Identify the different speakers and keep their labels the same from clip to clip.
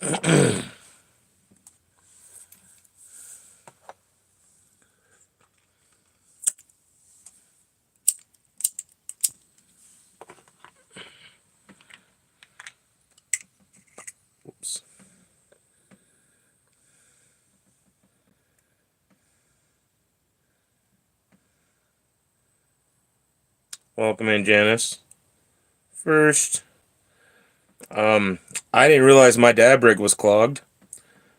Speaker 1: Oops. Welcome in, Janice. First, I didn't realize my dab rig was clogged,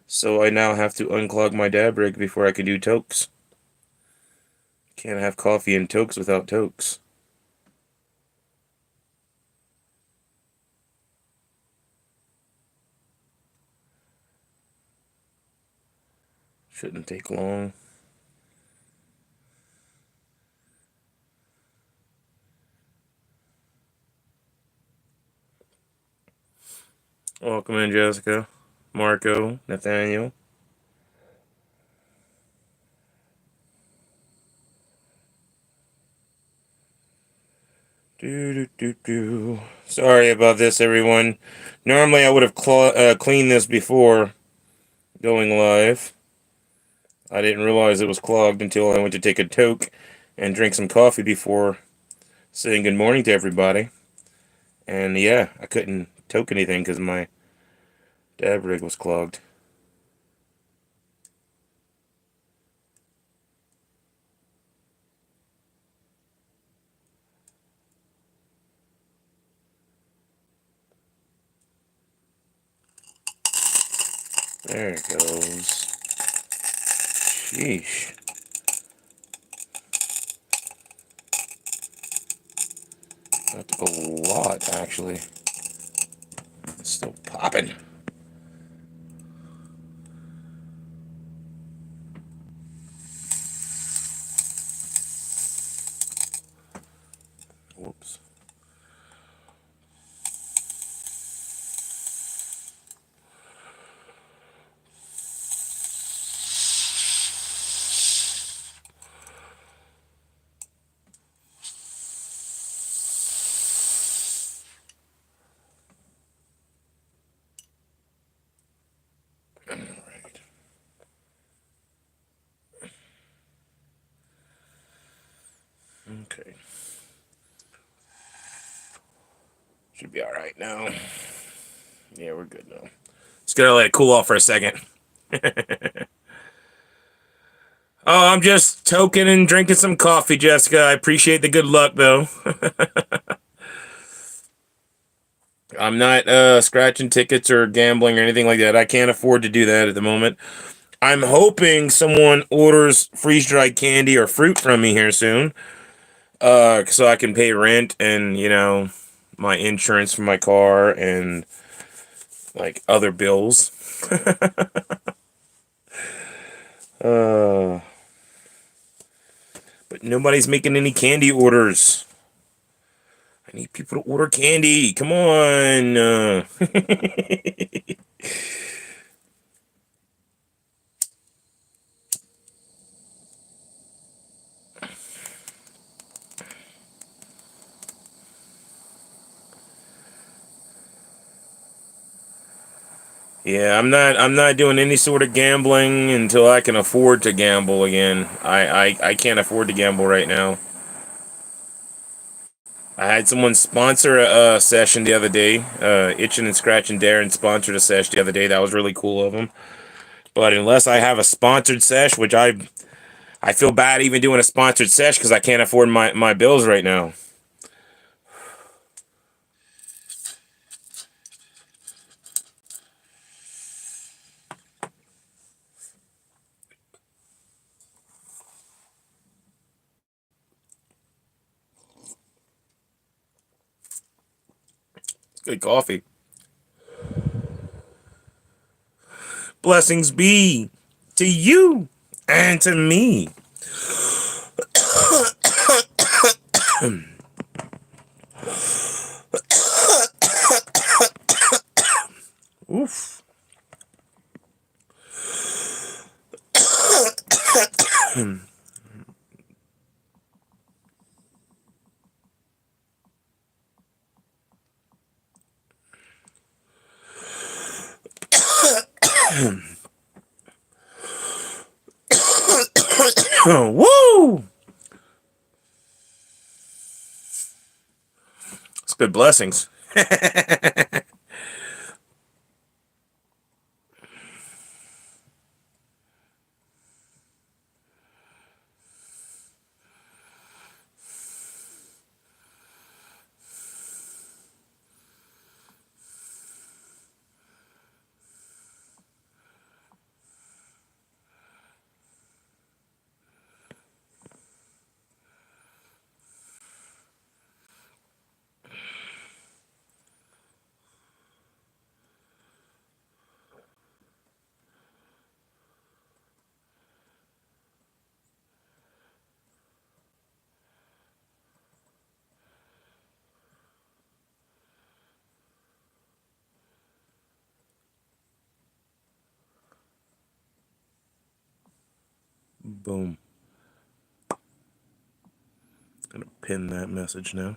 Speaker 1: so I now have to unclog my dab rig before I can do Tokes. Can't have coffee and Tokes without Tokes. Shouldn't take long. Welcome in, Jessica, Marco, Nathaniel. Sorry about this, everyone. Normally, I would have cleaned this before going live. I didn't realize it was clogged until I went to take a toke and drink some coffee before saying good morning to everybody. And yeah, I couldn't toke anything because my dab rig was clogged. There it goes. Sheesh. That took a lot, actually. It's still popping. Whoops. Alright. Okay. Should be alright now. Yeah, we're good now. Just gotta let it cool off for a second. Oh, I'm just toking and drinking some coffee, Jessica. I appreciate the good luck, though. I'm not scratching tickets or gambling or anything like that. I can't afford to do that at the moment. I'm hoping someone orders freeze-dried candy or fruit from me here soon, so I can pay rent and, my insurance for my car and, like, other bills. uh, but nobody's making any candy orders. I need people to order candy. Come on. Yeah, I'm not doing any sort of gambling until I can afford to gamble again. I can't afford to gamble right now. I had someone sponsor a session the other day. Itching and Scratching Darren sponsored a sesh the other day. That was really cool of him. But unless I have a sponsored sesh, which I feel bad even doing a sponsored sesh because I can't afford my bills right now. Good coffee. Blessings be to you and to me. Oof. Woo! It's good blessings. Boom. Gonna pin that message now.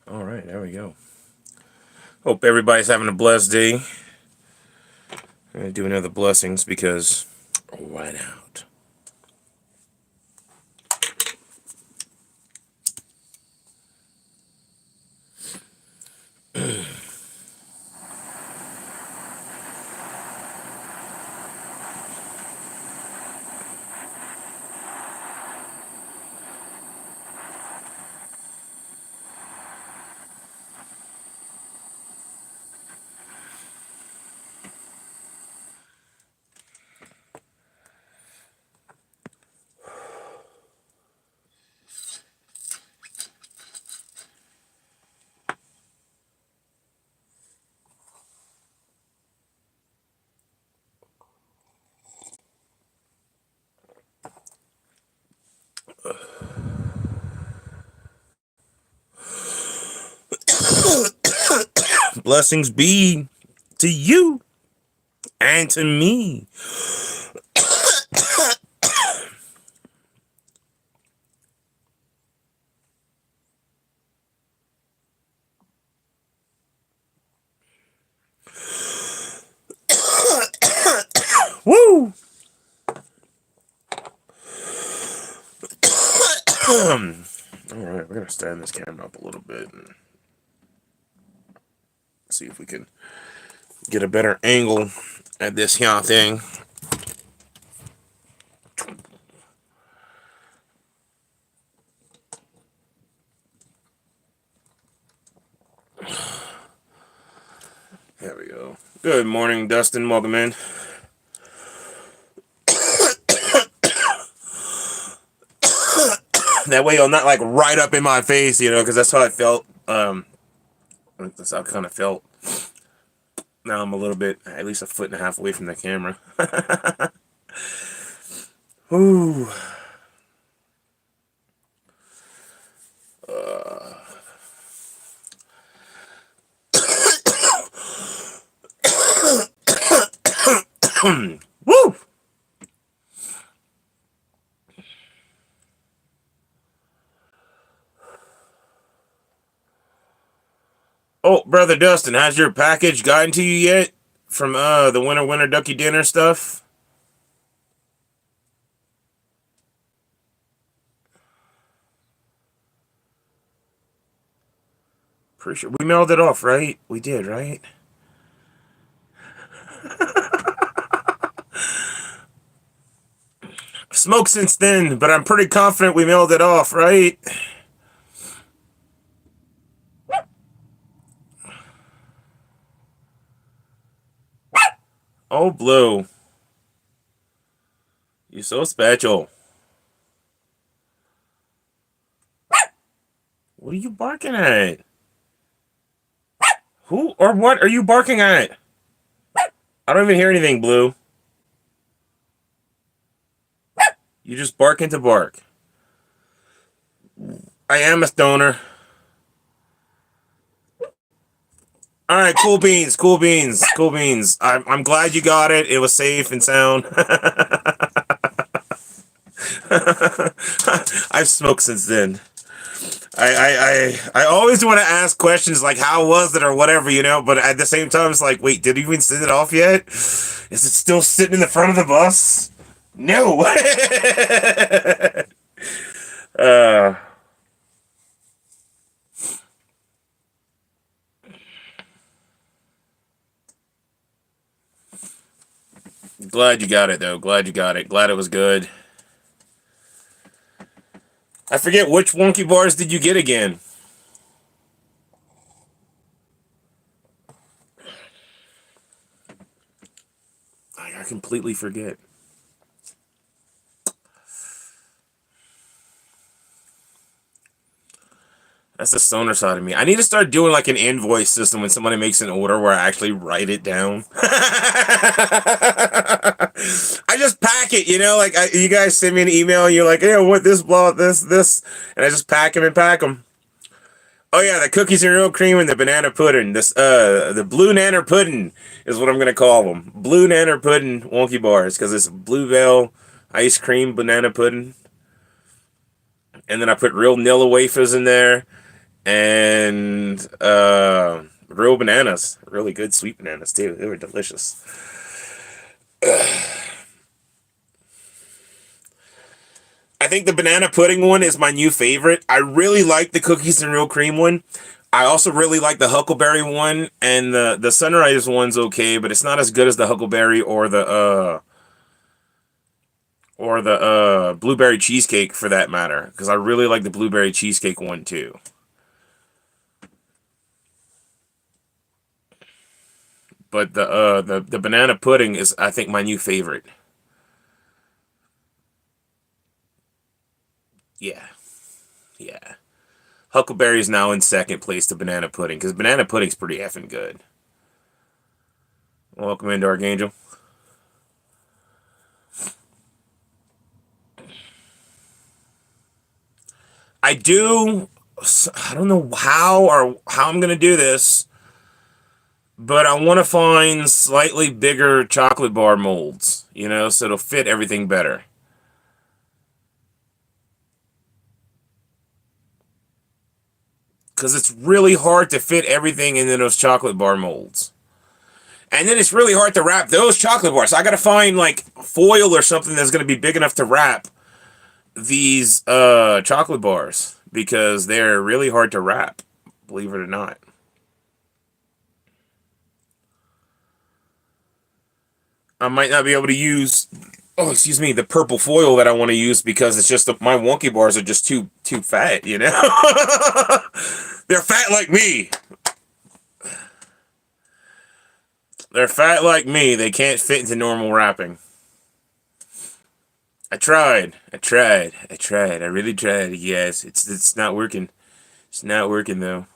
Speaker 1: All right, there we go. Hope everybody's having a blessed day. I'm gonna do another blessings because why not? Blessings be to you and to me. Woo! All right, we're gonna stand this camera up a little bit and see if we can get a better angle at this here thing. There we go. Good morning, Dustin. Welcome in. That way you'll not like right up in my face, you know, because that's how I felt. That's how I kind of felt. Now I'm a little bit, at least a foot and a half away from the camera. Ooh. Woo! Oh, brother Dustin, has your package gotten to you yet from the winter ducky dinner stuff? Pretty sure we mailed it off, right? We did, right? Smoked since then, but I'm pretty confident we mailed it off, right? Oh, Blue. You're so special. What are you barking at? Who or what are you barking at? I don't even hear anything, Blue. You just bark into bark. I am a stoner. All right, cool beans, cool beans, cool beans. I'm glad you got it. It was safe and sound. I've smoked since then. I always want to ask questions like how was it or whatever, you know, but at the same time it's like, wait, did you even send it off yet? Is it still sitting in the front of the bus? No. uh Glad you got it though. Glad you got it. Glad it was good. I forget which wonky bars did you get again? I completely forget. That's the stoner side of me. I need to start doing like an invoice system when somebody makes an order where I actually write it down. I just pack it, you know, like you guys send me an email and you're like, hey, what this, blah, this, and I just pack them and pack them. Oh yeah, the cookies and real cream and the banana pudding. The blue nanner pudding is what I'm gonna call them. Blue nanner pudding wonky bars because it's bluebell ice cream banana pudding, and then I put real Nilla wafers in there and real bananas, really good sweet bananas too. They were delicious. I think the banana pudding one is my new favorite. I really like the cookies and real cream one. I also really like the huckleberry one, and the sunrise one's okay, but it's not as good as the huckleberry or the blueberry cheesecake for that matter, because I really like the blueberry cheesecake one too. But the banana pudding is, I think, my new favorite. Yeah, yeah. Huckleberry is now in second place to banana pudding because banana pudding's pretty effing good. Welcome into Archangel. I do. I don't know how I'm gonna do this, but I want to find slightly bigger chocolate bar molds. You know, so it'll fit everything better. Because it's really hard to fit everything into those chocolate bar molds. And then it's really hard to wrap those chocolate bars. So I got to find like foil or something that's going to be big enough to wrap these chocolate bars because they're really hard to wrap, believe it or not. I might not be able to use, oh, excuse me, the purple foil that I want to use because it's just my wonky bars are just too fat, you know? They're fat like me. They're fat like me. They can't fit into normal wrapping. I tried. I really tried. Yes, it's not working. It's not working though.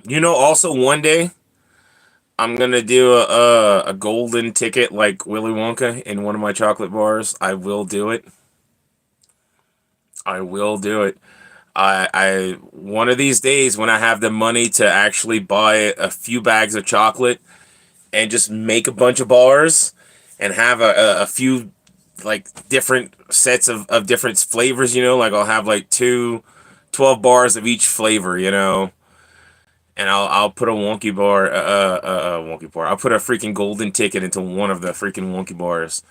Speaker 1: You know, also one day I'm gonna do a golden ticket like Willy Wonka in one of my chocolate bars. I will do it. I will do it. I one of these days when I have the money to actually buy a few bags of chocolate and just make a bunch of bars and have a few like different sets of different flavors, you know, like I'll have like 12 bars of each flavor, you know, and I'll put a wonky bar, wonky bar. I'll put a freaking golden ticket into one of the freaking wonky bars,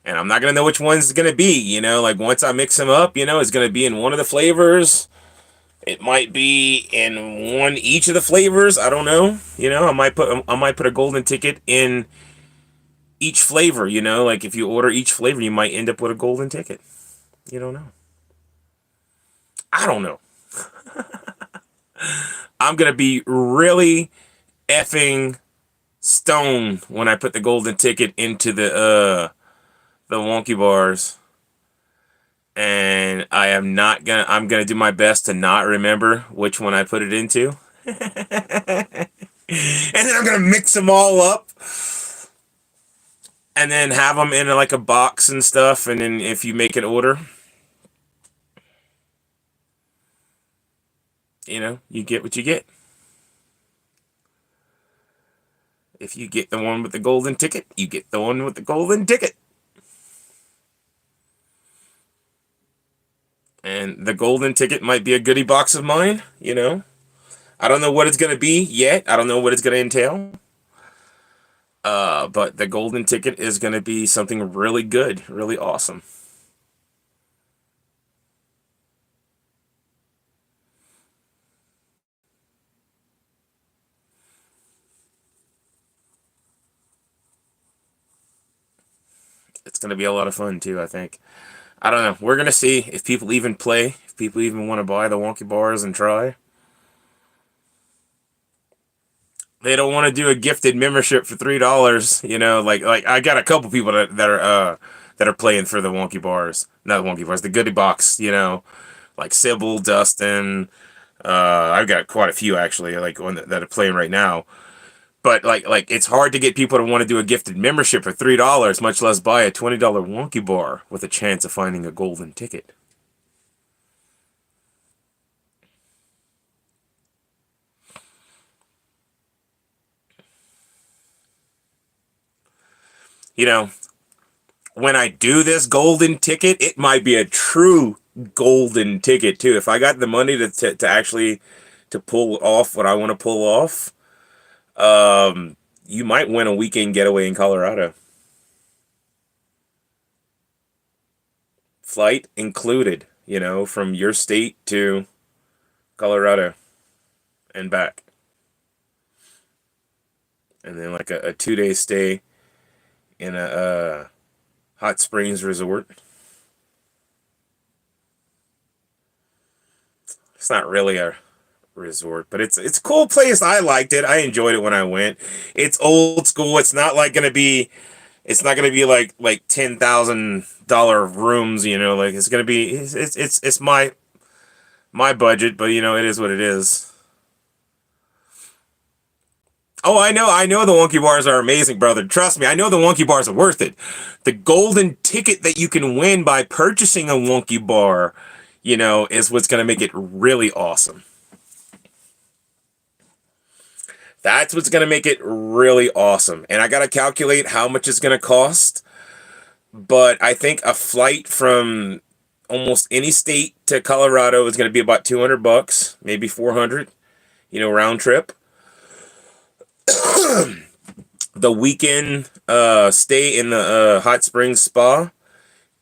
Speaker 1: and I'm not gonna know which one's gonna be. You know, like once I mix them up, you know, it's gonna be in one of the flavors. It might be in one each of the flavors. I don't know. You know, I might put a golden ticket in each flavor. You know, like if you order each flavor, you might end up with a golden ticket. You don't know. I don't know. I'm gonna be really effing stoned when I put the golden ticket into the wonky bars, and I'm gonna do my best to not remember which one I put it into. And then I'm gonna mix them all up and then have them in like a box and stuff, and then if you make an order, You get what you get. If you get the one with the golden ticket, you get the one with the golden ticket. And the golden ticket might be a goodie box of mine. I don't know what it's going to be yet. I don't know what it's going to entail. But the golden ticket is going to be something really good, really awesome. It's going to be a lot of fun too, I think. I don't know. We're going to see if people even play, if people even want to buy the wonky bars and try. They don't want to do a gifted membership for $3. Like I got a couple people that are playing for the wonky bars, not the wonky bars, the goodie box. Like Sybil, Dustin. I've got quite a few actually, like one that are playing right now. But like it's hard to get people to want to do a gifted membership for $3, much less buy a $20 wonky bar with a chance of finding a golden ticket. You know, when I do this golden ticket, it might be a true golden ticket too. If I got the money to actually to pull off what I want to pull off, you might win a weekend getaway in Colorado. Flight included, from your state to Colorado and back. And then like a 2-day stay in a hot springs resort. It's not really a resort, but it's a cool place. I liked it. I enjoyed it when I went. It's old school. It's not gonna be like $10,000 rooms. Like it's gonna be it's my budget, but it is what it is. Oh, I know the wonky bars are amazing, brother. Trust me, I know the wonky bars are worth it. The golden ticket that you can win by purchasing a wonky bar, is what's gonna make it really awesome. That's what's gonna make it really awesome. And I gotta calculate how much it's gonna cost. But I think a flight from almost any state to Colorado is gonna be about $200, maybe 400, round trip. The weekend stay in the hot springs spa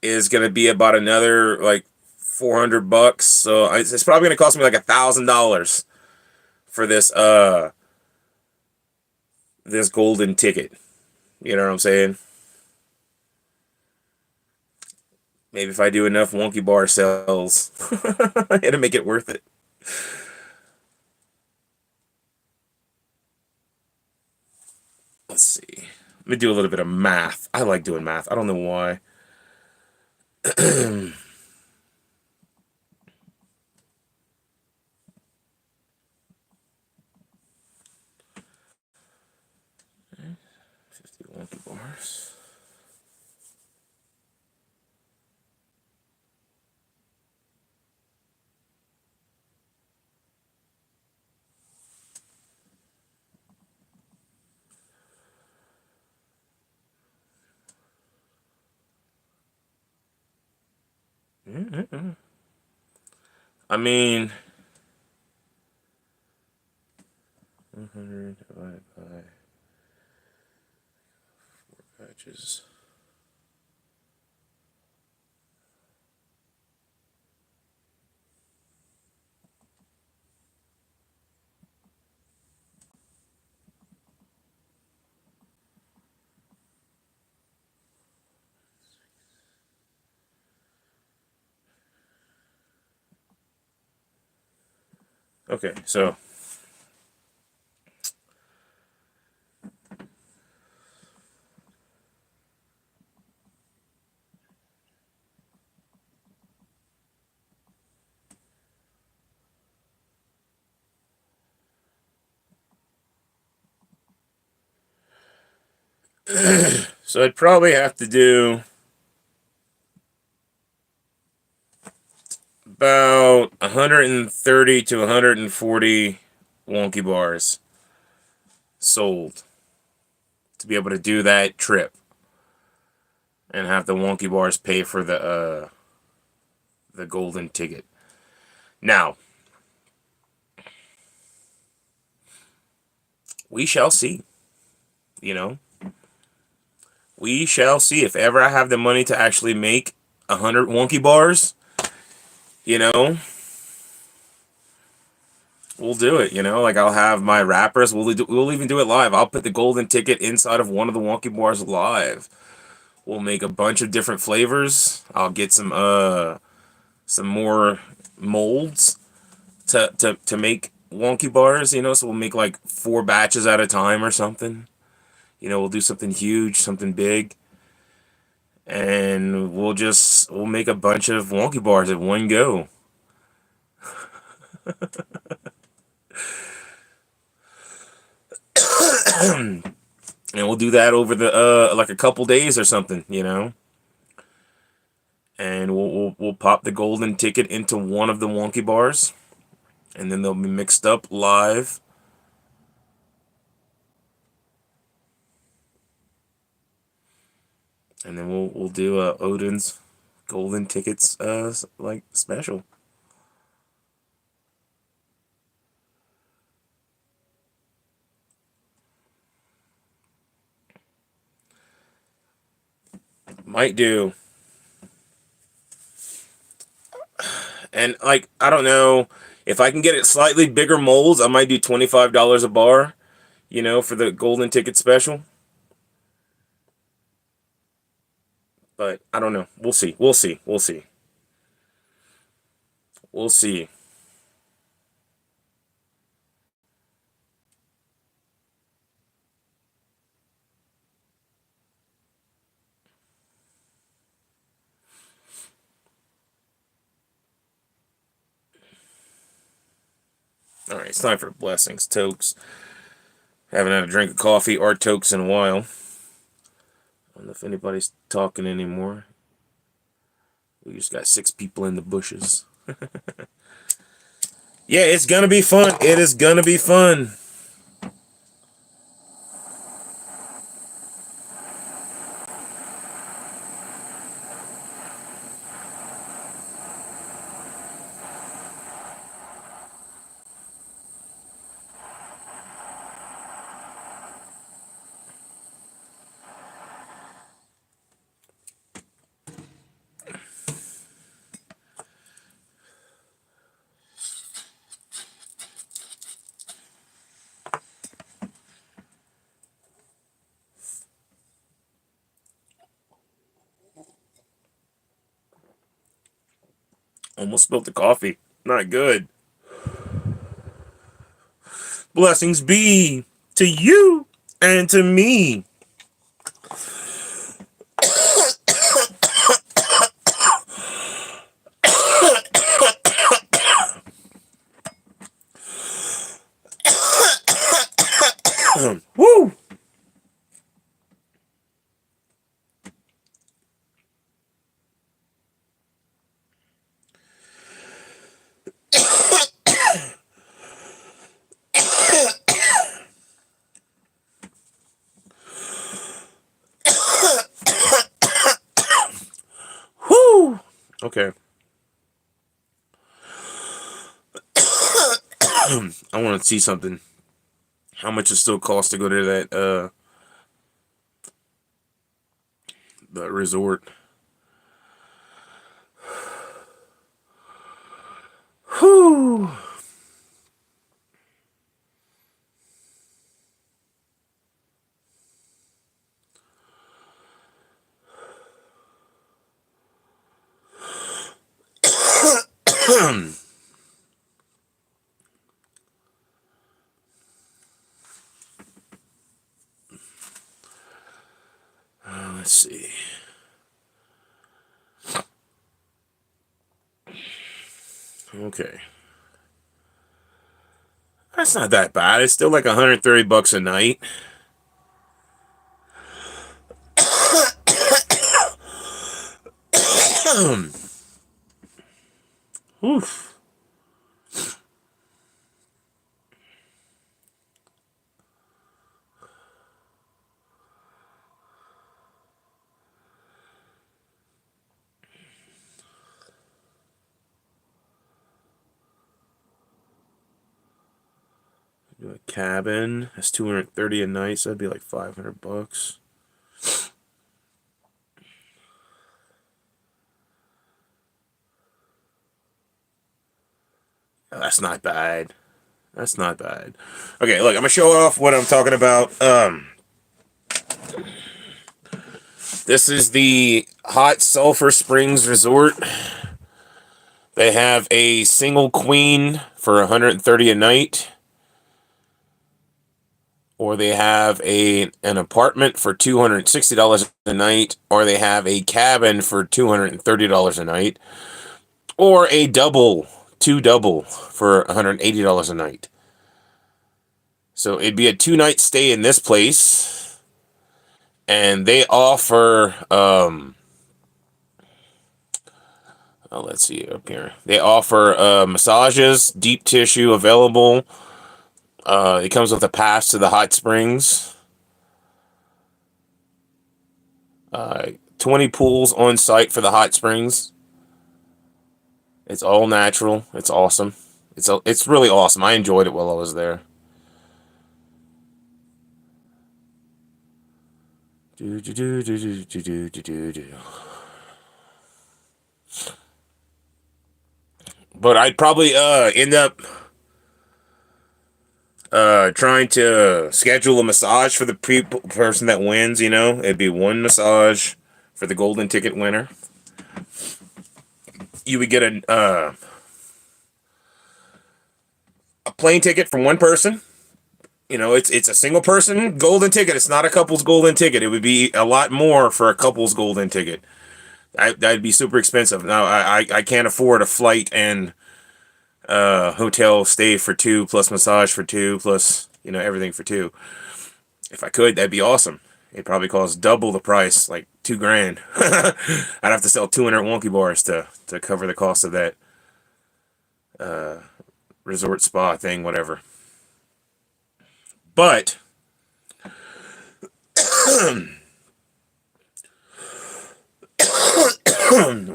Speaker 1: is gonna be about another like $400. So it's probably gonna cost me like $1,000 for this golden ticket. You know what I'm saying? Maybe if I do enough wonky bar sales, it'll make it worth it. Let's see. Let me do a little bit of math. I like doing math. I don't know why. 50 wonky bars. I mean, 100 divided by 4 patches. Okay, so so I'd probably have to do about 130 to 140 wonky bars sold to be able to do that trip and have the wonky bars pay for the golden ticket. Now, we shall see. You know, we shall see. If ever I have the money to actually make 100 wonky bars, you know, we'll do it. You know, like I'll have my rappers. We'll even do it live. I'll put the golden ticket inside of one of the wonky bars live. We'll make a bunch of different flavors. I'll get some more molds to make wonky bars. You know, so we'll make like 4 batches at a time or something. You know, we'll do something huge, something big. And we'll make a bunch of wonky bars at one go. And we'll do that over the like a couple days or something, you know. And we'll pop the golden ticket into one of the wonky bars, and then they'll be mixed up live. And then we'll do Odin's golden tickets like special. Might do. And like I don't know if I can get it slightly bigger molds, I might do $25 a bar, you know, for the golden ticket special. But I don't know. We'll see. We'll see. We'll see. We'll see. All right, it's time for blessings, Tokes. Haven't had a drink of coffee or Tokes in a while. I don't know if anybody's talking anymore. We just got 6 people in the bushes. Yeah, it's gonna be fun. It is gonna be fun. Almost spilled the coffee. Not good. Blessings be to you and to me. Woo! Woo! Okay. I want to see something. How much it still costs to go to that the resort? Whew. Let's see. Okay. That's not that bad. It's still like $130 a night. Oof. Do a cabin. That's $230 a night, so that'd be like $500. Oh, that's not bad. That's not bad. Okay, look, I'm gonna show off what I'm talking about. This is the Hot Sulphur Springs Resort. They have a single queen for $130 a night, or they have an apartment for $260 a night, or they have a cabin for $230 a night, or a two double for $180 a night. So it'd be a 2-night stay in this place, and they offer let's see up here. They offer massages, deep tissue available. It comes with a pass to the hot springs. 20 pools on site for the hot springs. It's all natural. It's awesome. It's really awesome. I enjoyed it while I was there. But I'd probably end up trying to schedule a massage for the person that wins. You know, it'd be one massage for the golden ticket winner. You would get a plane ticket from one person. You know, it's a single person golden ticket. It's not a couple's golden ticket. It would be a lot more for a couple's golden ticket. That'd be super expensive. Now I can't afford a flight and hotel stay for two plus massage for two plus everything for two. If I could, that'd be awesome. It probably cost double the price, like $2,000. I'd have to sell 200 wonky bars to cover the cost of that resort spa thing, whatever. But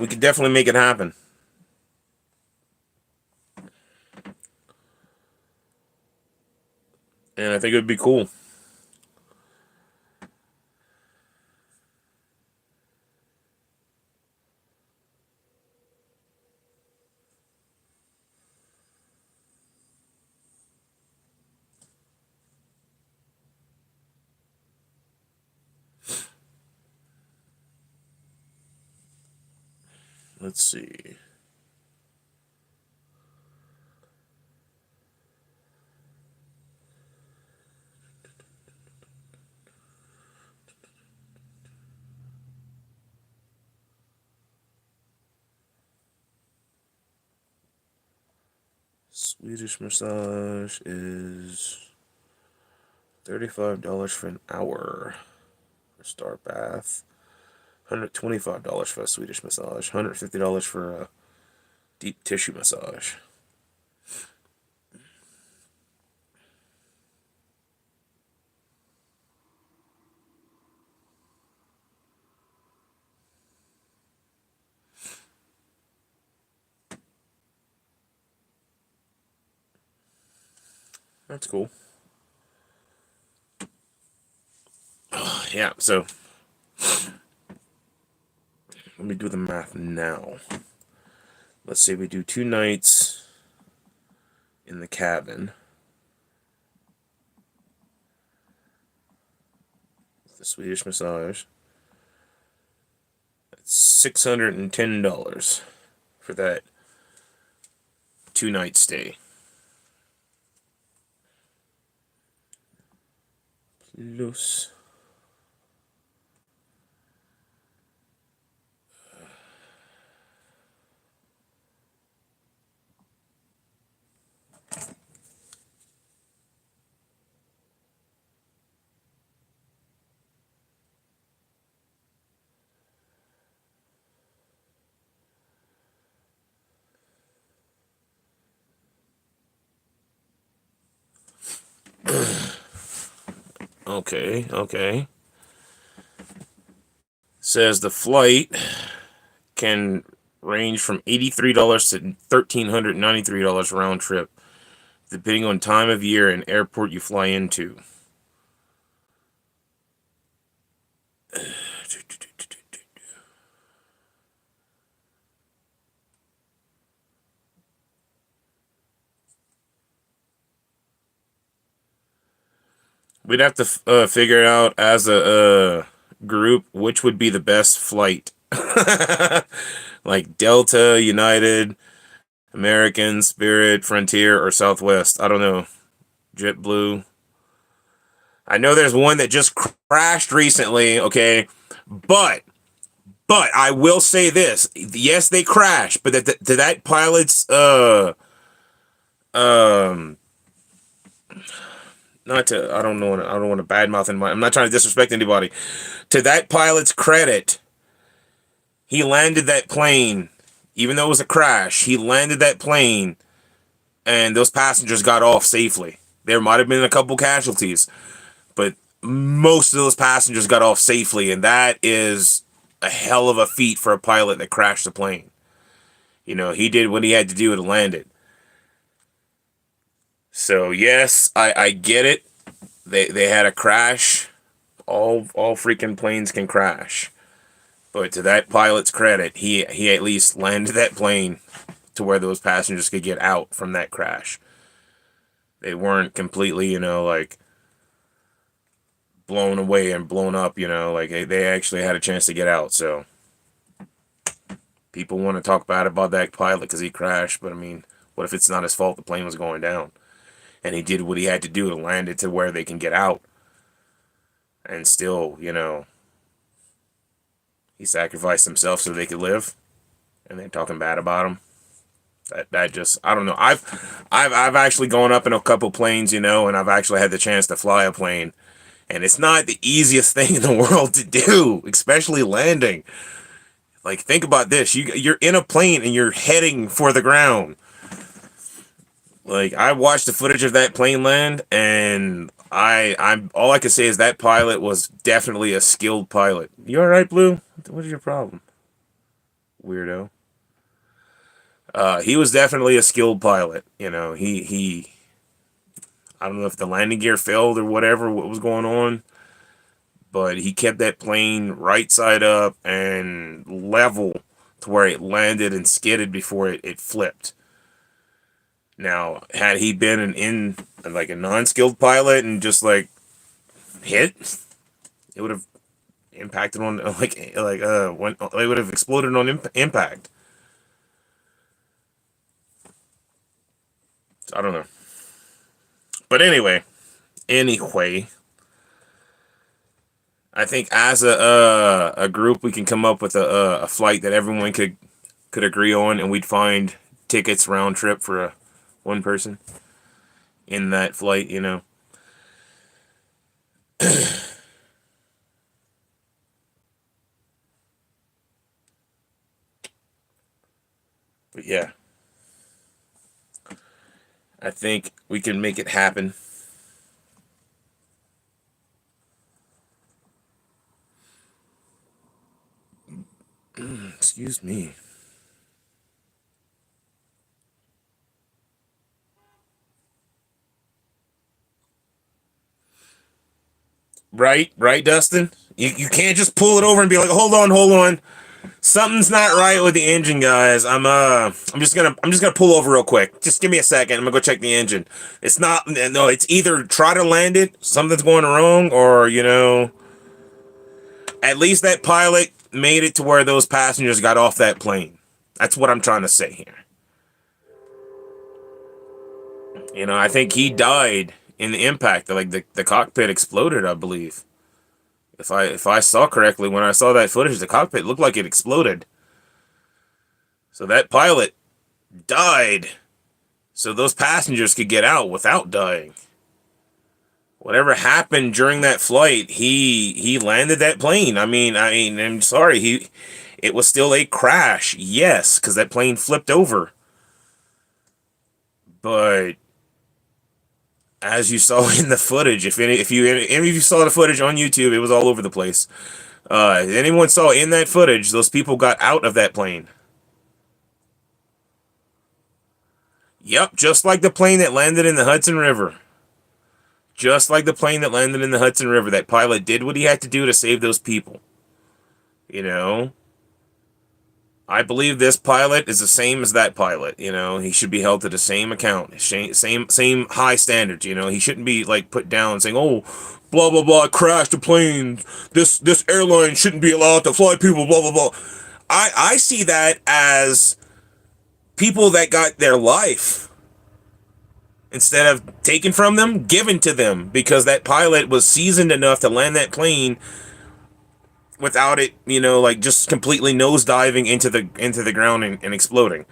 Speaker 1: we could definitely make it happen. And I think it would be cool. Let's see. Swedish massage is $35 for an hour for star bath. $125 for a Swedish massage. $150 for a deep tissue massage. That's cool. Yeah, so let me do the math now. Let's say we do 2 nights in the cabin. The Swedish massage. That's $610 for that 2-night stay. Plus Okay, okay. Says the flight can range from $83 to $1,393 round trip, depending on time of year and airport you fly into. We'd have to figure out as a group which would be the best flight. Like Delta, United, American, Spirit, Frontier, or Southwest. I don't know. JetBlue. I know there's one that just crashed recently, okay? But I will say this. Yes, they crashed, but that pilot's um not to I don't want to badmouth in my I'm not trying to disrespect anybody. To that pilot's credit, he landed that plane, even though it was a crash, he landed that plane and those passengers got off safely. There might have been a couple casualties, but most of those passengers got off safely, and that is a hell of a feat for a pilot that crashed the plane. You know, he did what he had to do to land it. So yes, I get it. They had a crash. All freaking planes can crash. But to that pilot's credit, he at least landed that plane to where those passengers could get out from that crash. They weren't completely, like blown away and blown up, like they actually had a chance to get out. So people want to talk bad about that pilot because he crashed, but I mean, what if it's not his fault? The plane was going down, and he did what he had to do to land it to where they can get out, and still, he sacrificed himself so they could live, and they're talking bad about him. That just I don't know. I've actually gone up in a couple planes, and I've actually had the chance to fly a plane, and it's not the easiest thing in the world to do, especially landing. Like, think about this. You're in a plane and you're heading for the ground. Like, I watched the footage of that plane land, and I'm all I can say is that pilot was definitely a skilled pilot. You all right, Blue? What is your problem, weirdo? He was definitely a skilled pilot. He I don't know if the landing gear failed or whatever, what was going on, but he kept that plane right side up and level to where it landed and skidded before it flipped. Now, had he been like a non-skilled pilot and just like hit, it would have impacted on when it would have exploded on impact. I don't know, but anyway, I think as a group we can come up with a flight that everyone could agree on, and we'd find tickets round trip for one person in that flight. But yeah, I think we can make it happen. Excuse me. Right, Dustin. You can't just pull it over and be like, hold on. Something's not right with the engine, guys. I'm just gonna pull over real quick. Just give me a second. I'm gonna go check the engine. It's not no. It's either try to land it, something's going wrong, or at least that pilot made it to where those passengers got off that plane. That's what I'm trying to say here. I think he died in the impact. Like the cockpit exploded, I believe. If I saw correctly, when I saw that footage, the cockpit looked like it exploded. So that pilot died so those passengers could get out without dying. Whatever happened during that flight, he landed that plane. I mean, I'm sorry, it was still a crash, yes, because that plane flipped over. But As you saw in the footage, if you saw the footage on YouTube, it was all over the place. Anyone saw in that footage, those people got out of that plane. Yep, just like the plane that landed in the Hudson River. Just like the plane that landed in the Hudson River, that pilot did what he had to do to save those people. You know, I believe this pilot is the same as that pilot. You know, he should be held to the same account, same high standards. You know, he shouldn't be like put down saying, "Oh, blah blah blah, crashed the plane. This airline shouldn't be allowed to fly people." Blah blah blah. I see that as people that got their life, instead of taken from them, given to them, because that pilot was seasoned enough to land that plane without it, you know, like just completely nosediving into the ground and exploding.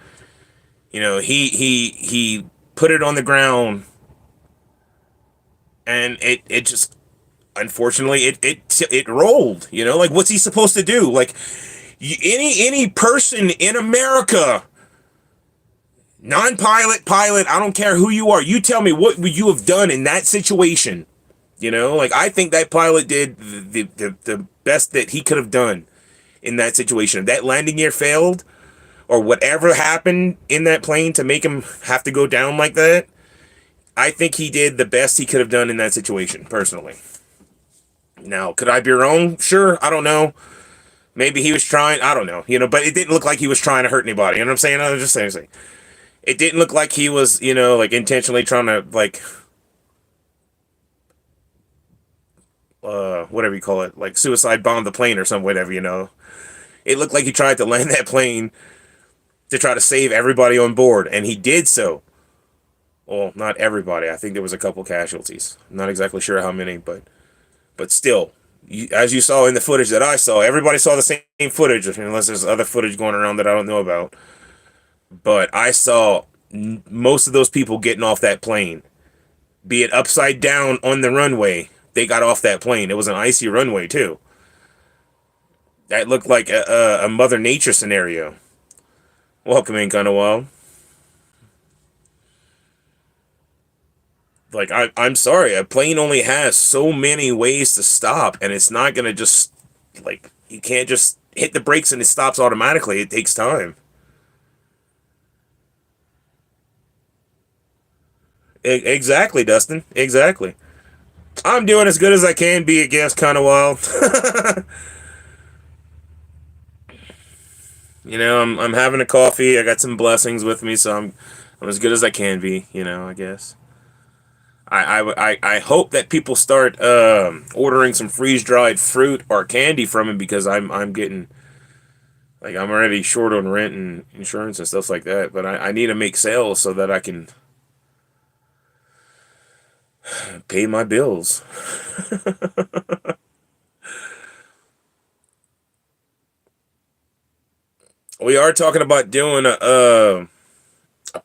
Speaker 1: You know, he put it on the ground, and it just, unfortunately, it rolled. You know, like, what's he supposed to do? Like, any person in America, non-pilot, pilot, I don't care who you are, you tell me what would you have done in that situation. You know, like, I think that pilot did the best that he could have done in that situation. If that landing gear failed, or whatever happened in that plane to make him have to go down like that, I think he did the best he could have done in that situation, personally. Now, could I be wrong? Sure, I don't know. Maybe he was trying, I don't know, you know, but it didn't look like he was trying to hurt anybody. You know what I'm saying? I was just saying. It didn't look like he was, you know, like, intentionally trying to, like, whatever you call it, like, suicide bomb the plane or some whatever, you know. It looked like he tried to land that plane to try to save everybody on board, and he did so. Well, not everybody. I think there was a couple casualties. I'm not exactly sure how many, but still, as you saw in the footage that I saw, everybody saw the same footage, unless there's other footage going around that I don't know about. But I saw most of those people getting off that plane, be it upside down on the runway. They got off that plane. It was an icy runway too. That looked like a Mother Nature scenario. Welcome in, kind of wild. Like, I'm sorry, a plane only has so many ways to stop, and it's not gonna just, like, you can't just hit the brakes and it stops automatically. It takes time. Exactly, Dustin. Exactly. I'm doing as good as I can be against kind of wild. You know, I'm having a coffee. I got some blessings with me, so I'm as good as I can be. You know, I guess. I hope that people start ordering some freeze dried fruit or candy from him, because I'm getting, like, I'm already short on rent and insurance and stuff like that. But I need to make sales so that I can pay my bills. We are talking about doing a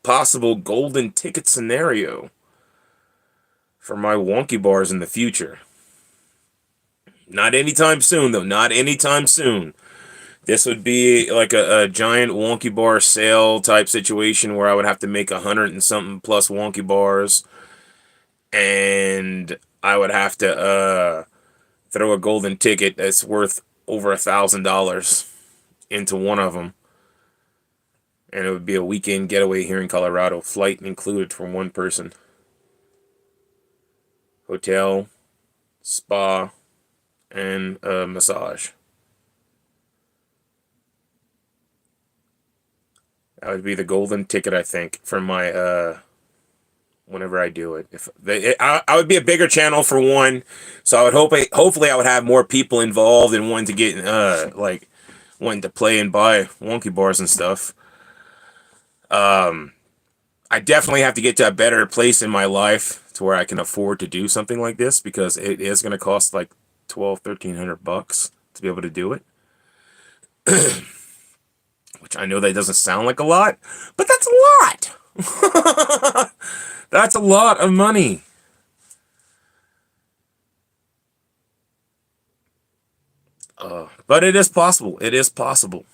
Speaker 1: possible golden ticket scenario for my wonky bars in the future. Not anytime soon, though. Not anytime soon. This would be like a giant wonky bar sale type situation where I would have to make 100 and something plus wonky bars, and I would have to throw a golden ticket that's worth over $1,000 into one of them, and it would be a weekend getaway here in Colorado, flight included for one person, hotel, spa, and a massage. That would be the golden ticket, I think, for my whenever I do it. I would be a bigger channel for one, so I would hopefully I would have more people involved and wanting to get like wanting to play and buy wonky bars and stuff. I definitely have to get to a better place in my life to where I can afford to do something like this, because it is going to cost like 1,200-1,300 bucks to be able to do it. Which I know that doesn't sound like a lot, but that's a lot. That's a lot of money. But it is possible. It is possible.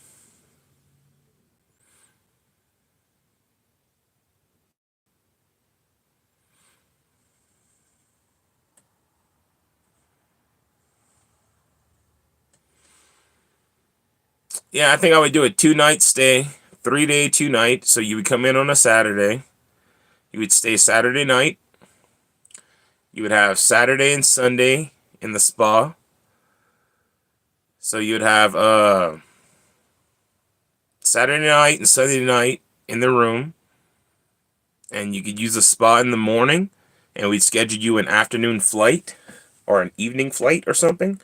Speaker 1: Yeah, I think I would do a 2-night stay, 3-day, 2-night. So you would come in on a Saturday. You would stay Saturday night. You would have Saturday and Sunday in the spa. So you would have Saturday night and Sunday night in the room. And you could use the spa in the morning. And we'd schedule you an afternoon flight or an evening flight or something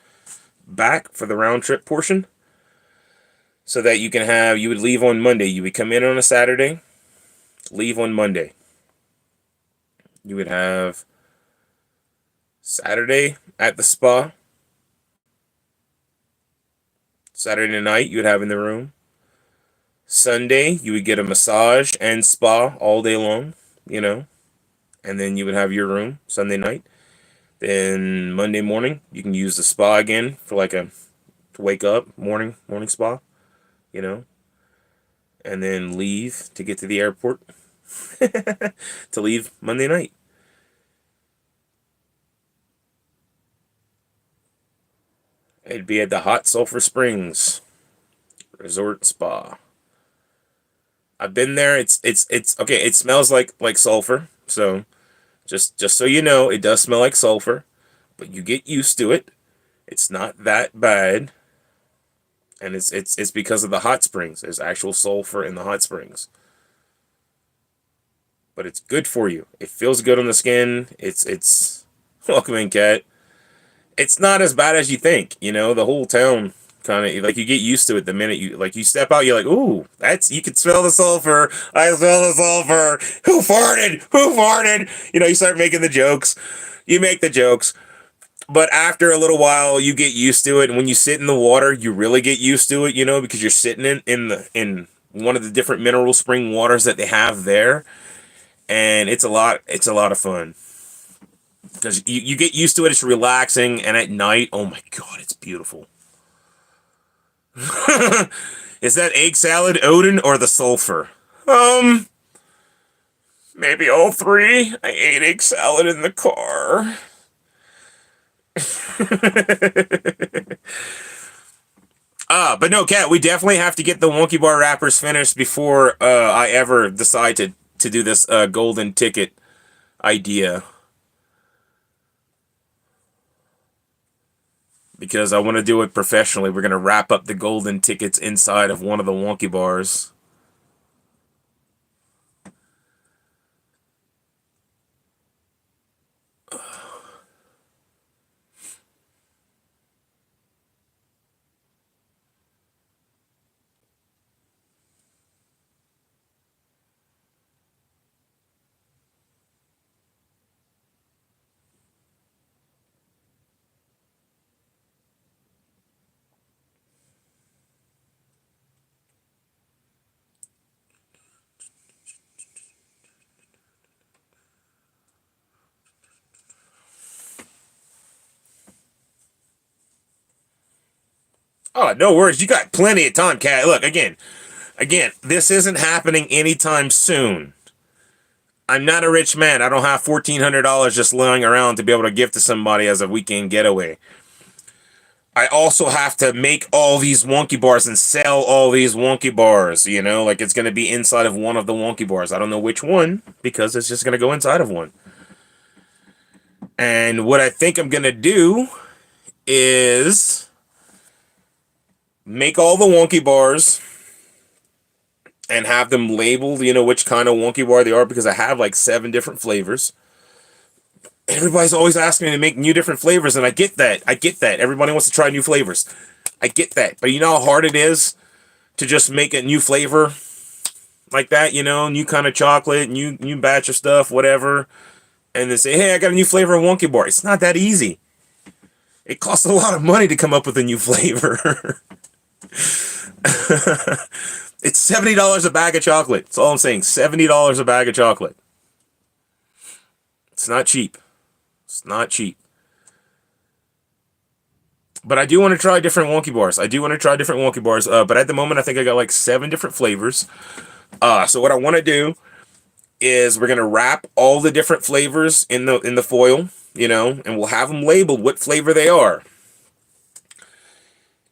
Speaker 1: back for the round trip portion. So that you would leave on Monday. You would come in on a Saturday, leave on Monday. You would have Saturday at the spa. Saturday night you would have in the room. Sunday you would get a massage and spa all day long, and then you would have your room Sunday night. Then Monday morning you can use the spa again for like to wake up, morning spa, and then leave to get to the airport to leave Monday night. It'd be at the Hot Sulphur Springs Resort Spa. I've been there. It's okay. It smells like sulfur. So just so you know, it does smell like sulfur, but you get used to it. It's not that bad. And it's because of the hot springs. There's actual sulfur in the hot springs. But it's good for you. It feels good on the skin. It's welcome in, Cat. It's not as bad as you think. The whole town kind of like you get used to it the minute you step out. You're like, ooh, you can smell the sulfur. I smell the sulfur. Who farted? Who farted? You start making the jokes. You make the jokes. But after a little while, you get used to it. And when you sit in the water, you really get used to it, because you're sitting in one of the different mineral spring waters that they have there. And it's a lot of fun. Because you get used to it, it's relaxing, and at night, oh my god, it's beautiful. Is that egg salad, Odin, or the sulfur? Maybe all three. I ate egg salad in the car. But no, Kat, we definitely have to get the Wonky Bar wrappers finished before I ever decide to do this golden ticket idea. Because I want to do it professionally. We're going to wrap up the golden tickets inside of one of the Wonky Bars. Oh, no worries. You got plenty of time, Kat. Look, again, this isn't happening anytime soon. I'm not a rich man. I don't have $1,400 just lying around to be able to give to somebody as a weekend getaway. I also have to make all these Wonky Bars and sell all these Wonky Bars, like it's going to be inside of one of the Wonky Bars. I don't know which one, because it's just going to go inside of one. And what I think I'm going to do is make all the Wonky Bars and have them labeled, which kind of Wonky Bar they are, because I have like 7 different flavors. Everybody's always asking me to make new different flavors, and I get that. Everybody wants to try new flavors. I get that. But you know how hard it is to just make a new flavor like that, new kind of chocolate, new batch of stuff, whatever, and then say, hey, I got a new flavor of Wonky Bar. It's not that easy. It costs a lot of money to come up with a new flavor. It's $70 a bag of chocolate. That's all I'm saying. $70 a bag of chocolate. It's not cheap. It's not cheap. But I do want to try different Wonky Bars. But at the moment, I think I got like 7 different flavors. So what I want to do is we're going to wrap all the different flavors in the foil, and we'll have them labeled what flavor they are.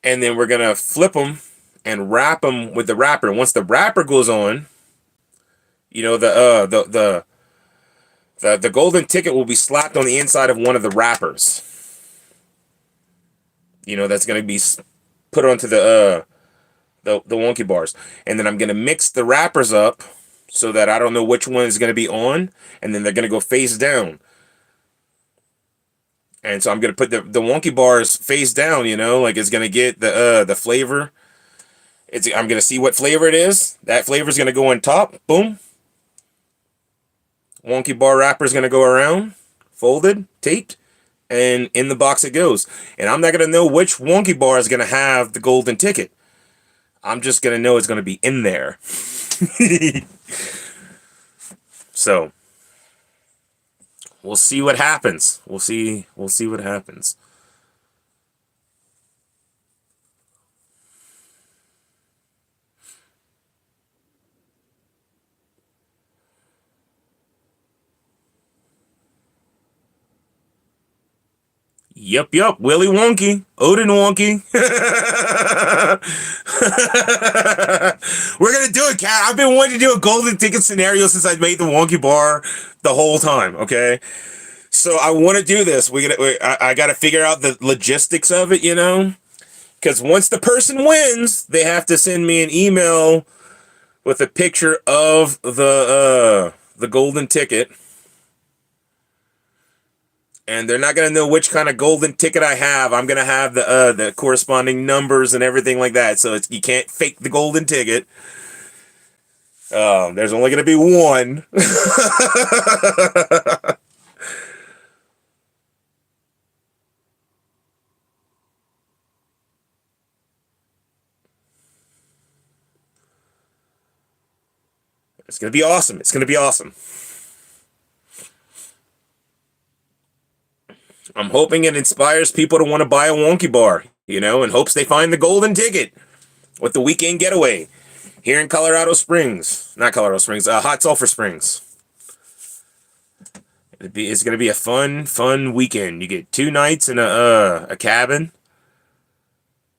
Speaker 1: And then we're going to flip them and wrap them with the wrapper. Once the wrapper goes on, you know, the golden ticket will be slapped on the inside of one of the wrappers. You know, that's going to be put onto the wonky bars. And then I'm going to mix the wrappers up so that I don't know which one is going to be on, and then they're going to go face down. And so I'm going to put the wonky bars face down, you know, like it's going to get the flavor. I'm going to see what flavor it is. That flavor is going to go on top. Boom. Wonky bar wrapper is going to go around, folded, taped, and in the box it goes. And I'm not going to know which wonky bar is going to have the golden ticket. I'm just going to know it's going to be in there. So, we'll see what happens. We'll see what happens. Yup, Willy Wonky, Odin Wonky. We're gonna do it, Cat. I've been wanting to do a golden ticket scenario since I made the Wonky bar the whole time. Okay, so I want to do this. I got to figure out the logistics of it, you know, because once the person wins, they have to send me an email with a picture of the golden ticket. And they're not gonna know which kind of golden ticket I have. I'm gonna have the corresponding numbers and everything like that. So you can't fake the golden ticket. There's only gonna be one. It's gonna be awesome. It's gonna be awesome. I'm hoping it inspires people to want to buy a wonky bar, you know, in hopes they find the golden ticket with the weekend getaway here in Colorado Springs. Not Colorado Springs, Hot Sulphur Springs. It's going to be a fun weekend. You get 2 nights in a cabin,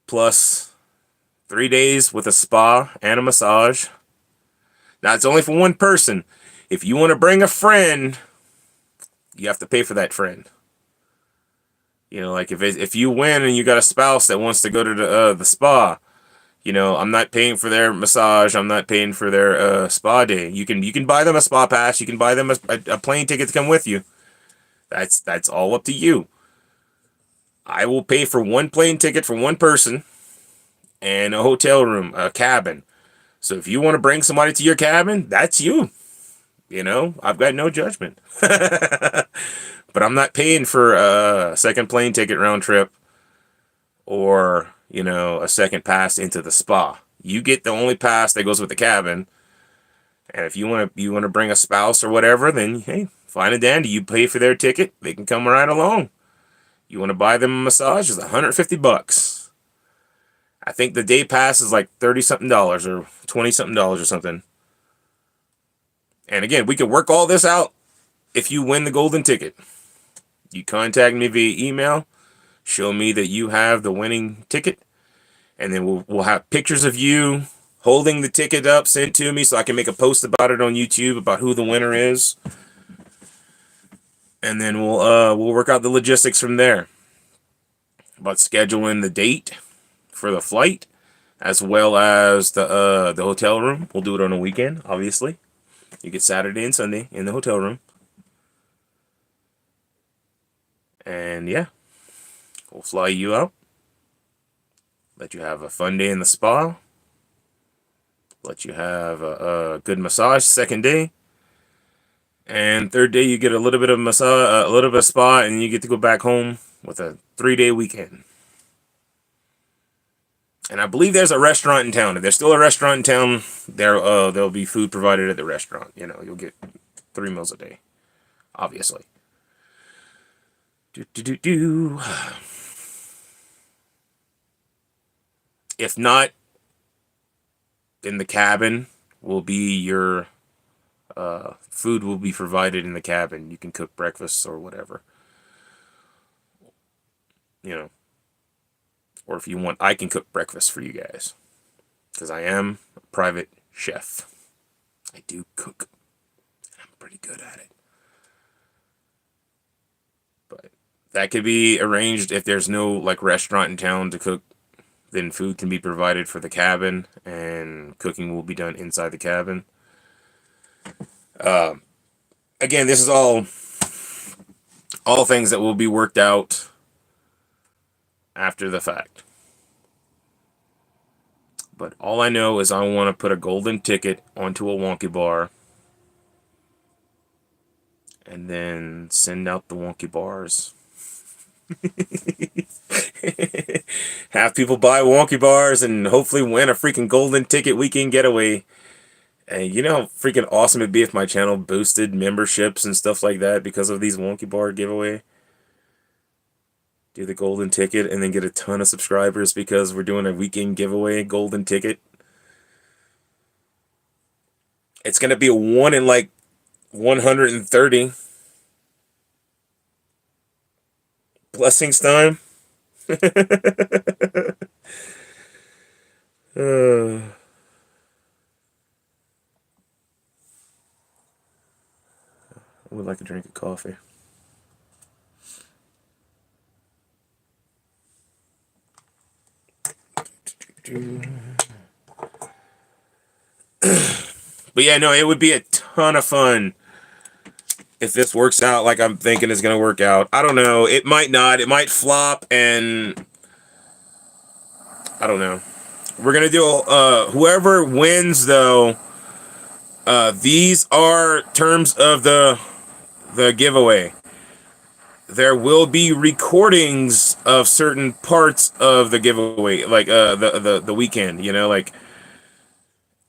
Speaker 1: plus 3 days with a spa and a massage. Now, it's only for one person. If you want to bring a friend, you have to pay for that friend. You know, like if you win and you got a spouse that wants to go to the spa, you know, I'm not paying for their massage. I'm not paying for their spa day. You can buy them a spa pass. You can buy them a plane ticket to come with you. That's all up to you. I will pay for one plane ticket for one person and a hotel room, a cabin. So if you want to bring somebody to your cabin, that's you. You know, I've got no judgment. But I'm not paying for a second plane ticket round trip or, you know, a second pass into the spa. You get the only pass that goes with the cabin. And if you want to bring a spouse or whatever, then hey, fine and dandy. You pay for their ticket, they can come right along. You want to buy them a massage, it's $150. I think the day pass is like $30-something or $20-something or something. And again, we can work all this out if you win the golden ticket. You contact me via email, show me that you have the winning ticket, and then we'll have pictures of you holding the ticket up sent to me so I can make a post about it on YouTube about who the winner is. And then we'll work out the logistics from there. About scheduling the date for the flight as well as the hotel room. We'll do it on a weekend, obviously. You get Saturday and Sunday in the hotel room. And yeah, we'll fly you out. Let you have a fun day in the spa. Let you have a good massage second day. And third day you get a little bit of massage, a little bit of spa, and you get to go back home with a 3-day weekend. And I believe there's a restaurant in town. If there's still a restaurant in town, there'll be food provided at the restaurant. You know, you'll get 3 meals a day, obviously. If not, then the cabin will be your food will be provided in the cabin. You can cook breakfast or whatever. You know. Or if you want, I can cook breakfast for you guys. because I am a private chef. I do cook. I'm pretty good at it. But that could be arranged if there's no like restaurant in town to cook. Then food can be provided for the cabin, and cooking will be done inside the cabin. Again, this is all things that will be worked out after the fact. But all I know is I want to put a golden ticket onto a wonky bar and then send out the wonky bars. Have people buy wonky bars and hopefully win a freaking golden ticket weekend getaway. And you know how freaking awesome it'd be if my channel boosted memberships and stuff like that because of these wonky bar giveaway. Do the golden ticket and then get a ton of subscribers because we're doing a weekend giveaway golden ticket. It's going to be a 1 in like 130. Blessings time. I would like a drink of coffee. But yeah, no, it would be a ton of fun if this works out like I'm thinking it's going to work out. I don't know. It might not. It might flop, and I don't know. We're going to do whoever wins, though. These are terms of the giveaway. There will be recordings of certain parts of the giveaway, like the weekend, you know, like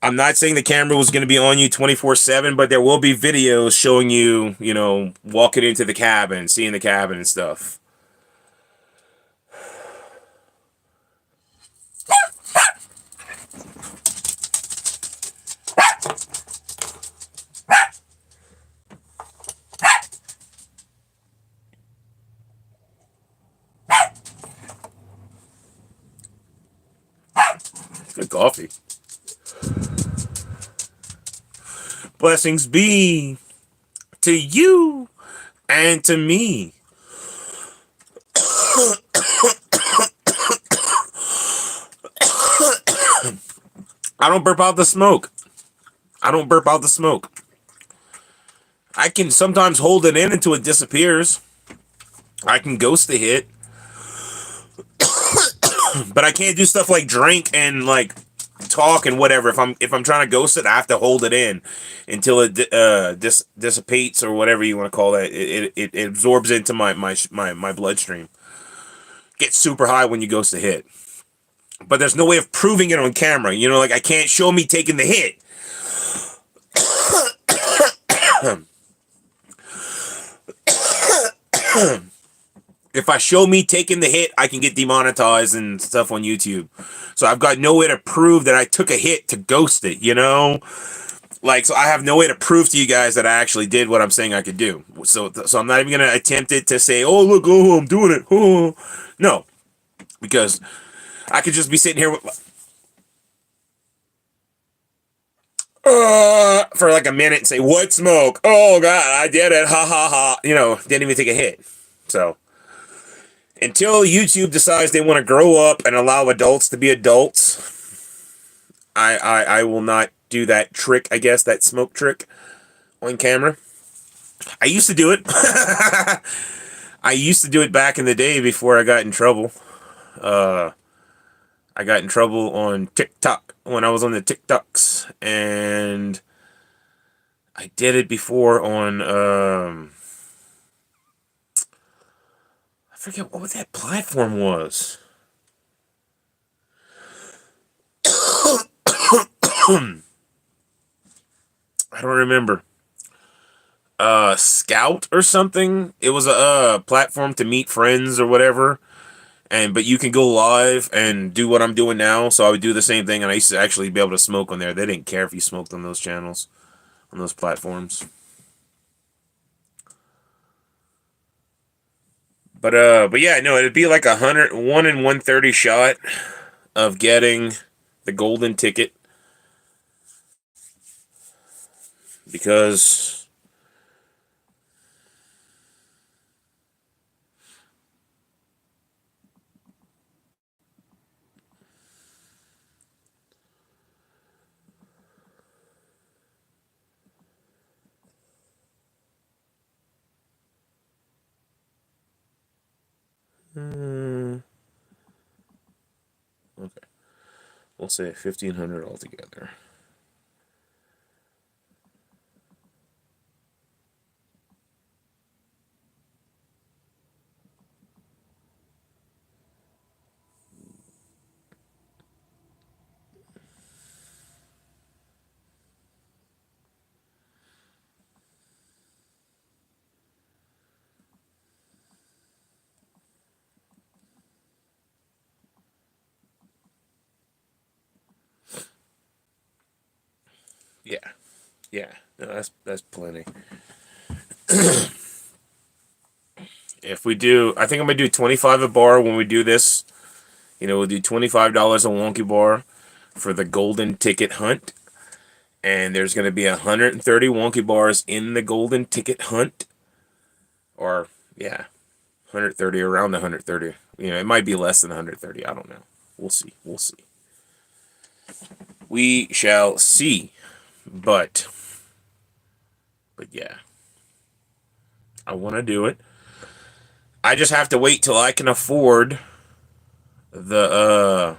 Speaker 1: I'm not saying the camera was going to be on you 24/7, but there will be videos showing you, you know, walking into the cabin, seeing the cabin and stuff. Good coffee. Blessings be to you and to me. I don't burp out the smoke. I don't burp out the smoke. I can sometimes hold it in until it disappears. I can ghost the hit. But I can't do stuff like drink and like talk and whatever. If I'm trying to ghost it, I have to hold it in until it dissipates or whatever you want to call it. It absorbs into my bloodstream. Gets super high when you ghost the hit. But there's no way of proving it on camera. You know, like I can't show me taking the hit. If I show me taking the hit, I can get demonetized and stuff on YouTube. So I've got no way to prove that I took a hit to ghost it, you know? Like, so I have no way to prove to you guys that I actually did what I'm saying I could do. So I'm not even going to attempt it to say, oh, look, oh, I'm doing it. Oh. No. Because I could just be sitting here for like a minute and say, what smoke? Oh, God, I did it. Ha, ha, ha. You know, didn't even take a hit. So until YouTube decides they want to grow up and allow adults to be adults, I will not do that trick, I guess, that smoke trick on camera. I used to do it. I used to do it back in the day before I got in trouble. I got in trouble on TikTok when I was on the TikToks, and I did it before on I forget what that platform was. I don't remember. Scout or something. It was a platform to meet friends or whatever. But you can go live and do what I'm doing now. So I would do the same thing, and I used to actually be able to smoke on there. They didn't care if you smoked on those channels, on those platforms. But yeah, no, it'd be like 1 in 130 shot of getting the golden ticket, because okay, we'll say 1,500 altogether. Yeah, yeah, no, that's plenty. If we do, I think I'm gonna do 25 a bar when we do this. We'll do $25 a wonky bar for the golden ticket hunt, and there's gonna be 130 wonky bars in the golden ticket hunt, or yeah, 130, around 130. It might be less than 130. I don't know. We'll see. We'll see. We shall see. But yeah, I want to do it. I just have to wait till I can afford the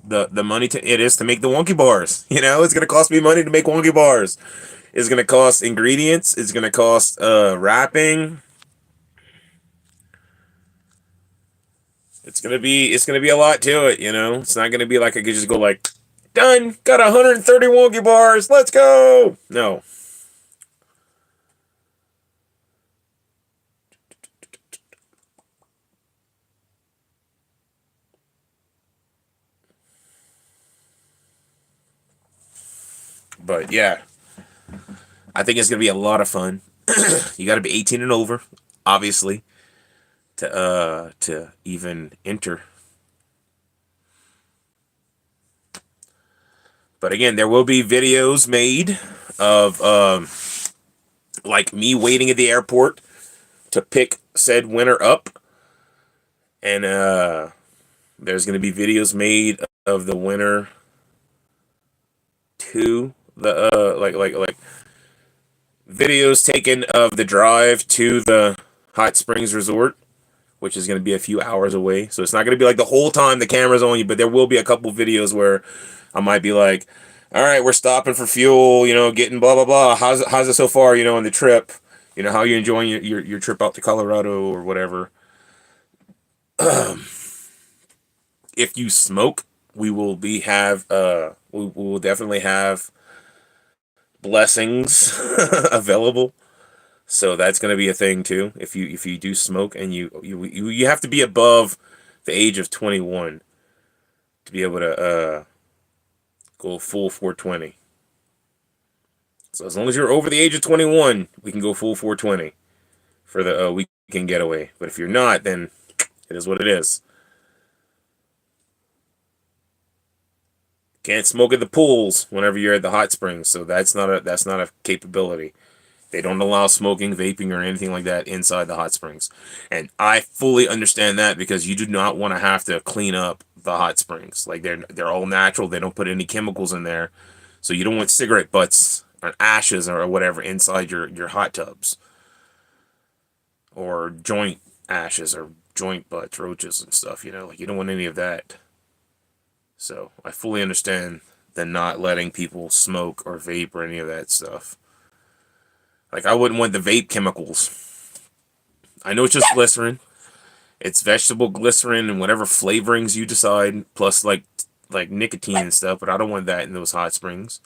Speaker 1: the money to make the wonky bars. It's gonna cost me money to make wonky bars. It's gonna cost ingredients. It's gonna cost wrapping. It's gonna be a lot to it. It's not gonna be like I could just go like, done. Got 130 wonky bars. Let's go. No. But yeah, I think it's gonna be a lot of fun. You got to be 18 and over, obviously, to even enter. But again, there will be videos made of like me waiting at the airport to pick said winner up, and there's gonna be videos made of the winner to the like videos taken of the drive to the hot springs resort, which is going to be a few hours away. So it's not going to be like the whole time the camera's on you, but there will be a couple videos where I might be like, all right, we're stopping for fuel, getting blah, blah, blah. How's it so far, on the trip? How are you enjoying your trip out to Colorado or whatever? If you smoke, we will we will definitely have blessings available. So that's going to be a thing too. If you do smoke, and you have to be above the age of 21 to be able to go full 420. So as long as you're over the age of 21, we can go full 420 for the weekend getaway. But if you're not, then it is what it is. Can't smoke at the pools whenever you're at the hot springs, so that's not a capability. They don't allow smoking, vaping, or anything like that inside the hot springs. And I fully understand that, because you do not want to have to clean up the hot springs. Like they're all natural. They don't put any chemicals in there. So you don't want cigarette butts or ashes or whatever inside your hot tubs. Or joint ashes or joint butts, roaches and stuff, like you don't want any of that. So I fully understand the not letting people smoke or vape or any of that stuff. Like, I wouldn't want the vape chemicals. I know it's just glycerin. It's vegetable glycerin and whatever flavorings you decide, plus like nicotine and stuff, but I don't want that in those hot springs.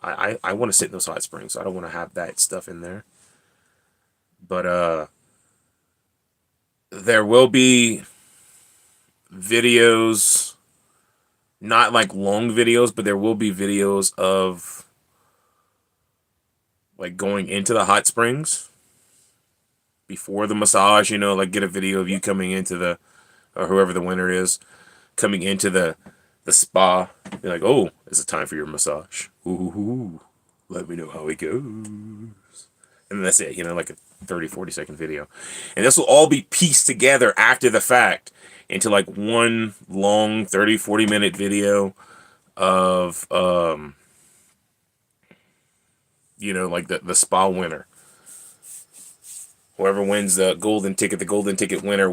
Speaker 1: I want to sit in those hot springs. So I don't want to have that stuff in there. But there will be videos, not like long videos, but there will be videos of like going into the hot springs before the massage, like get a video of you coming into the or whoever the winner is, coming into the spa. You're like, oh, is it time for your massage? Ooh, let me know how it goes. And that's it, like a 30, 40-second video. And this will all be pieced together after the fact into like one long 30, 40-minute video of, like the spa winner. Whoever wins the golden ticket winner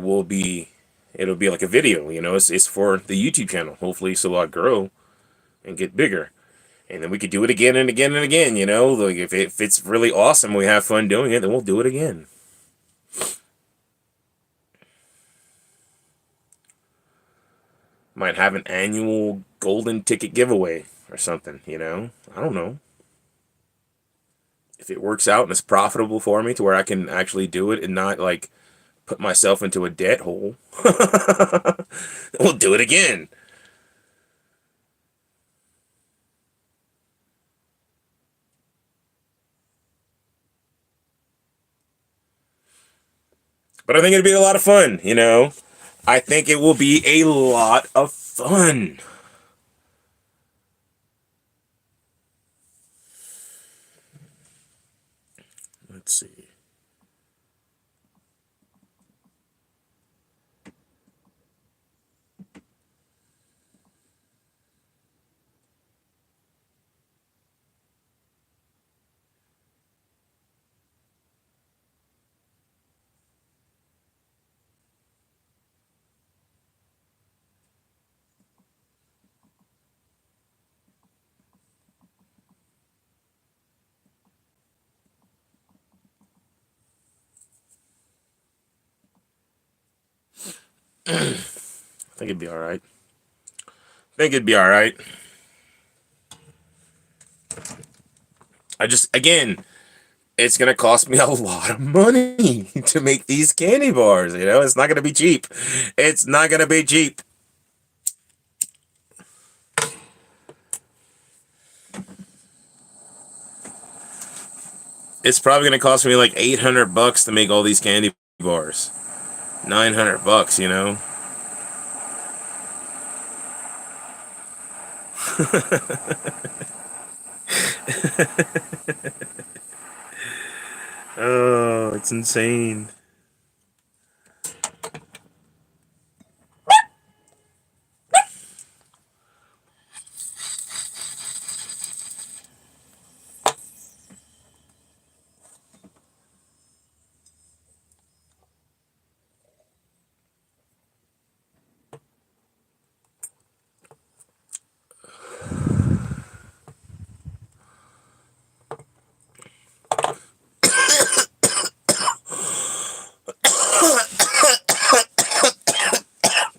Speaker 1: it'll be like a video, it's for the YouTube channel, hopefully, so I'll grow and get bigger. And then we could do it again and again and again, like if it's really awesome, we have fun doing it, then we'll do it again. Might have an annual golden ticket giveaway or something, I don't know. If it works out and it's profitable for me to where I can actually do it and not like put myself into a debt hole, we'll do it again. But I think it'd be a lot of fun, I think it will be a lot of fun. Let's see. I think it'd be all right. Again, it's going to cost me a lot of money to make these candy bars, It's not going to be cheap. It's not going to be cheap. It's probably going to cost me like $800 to make all these candy bars. $900, Oh, it's insane.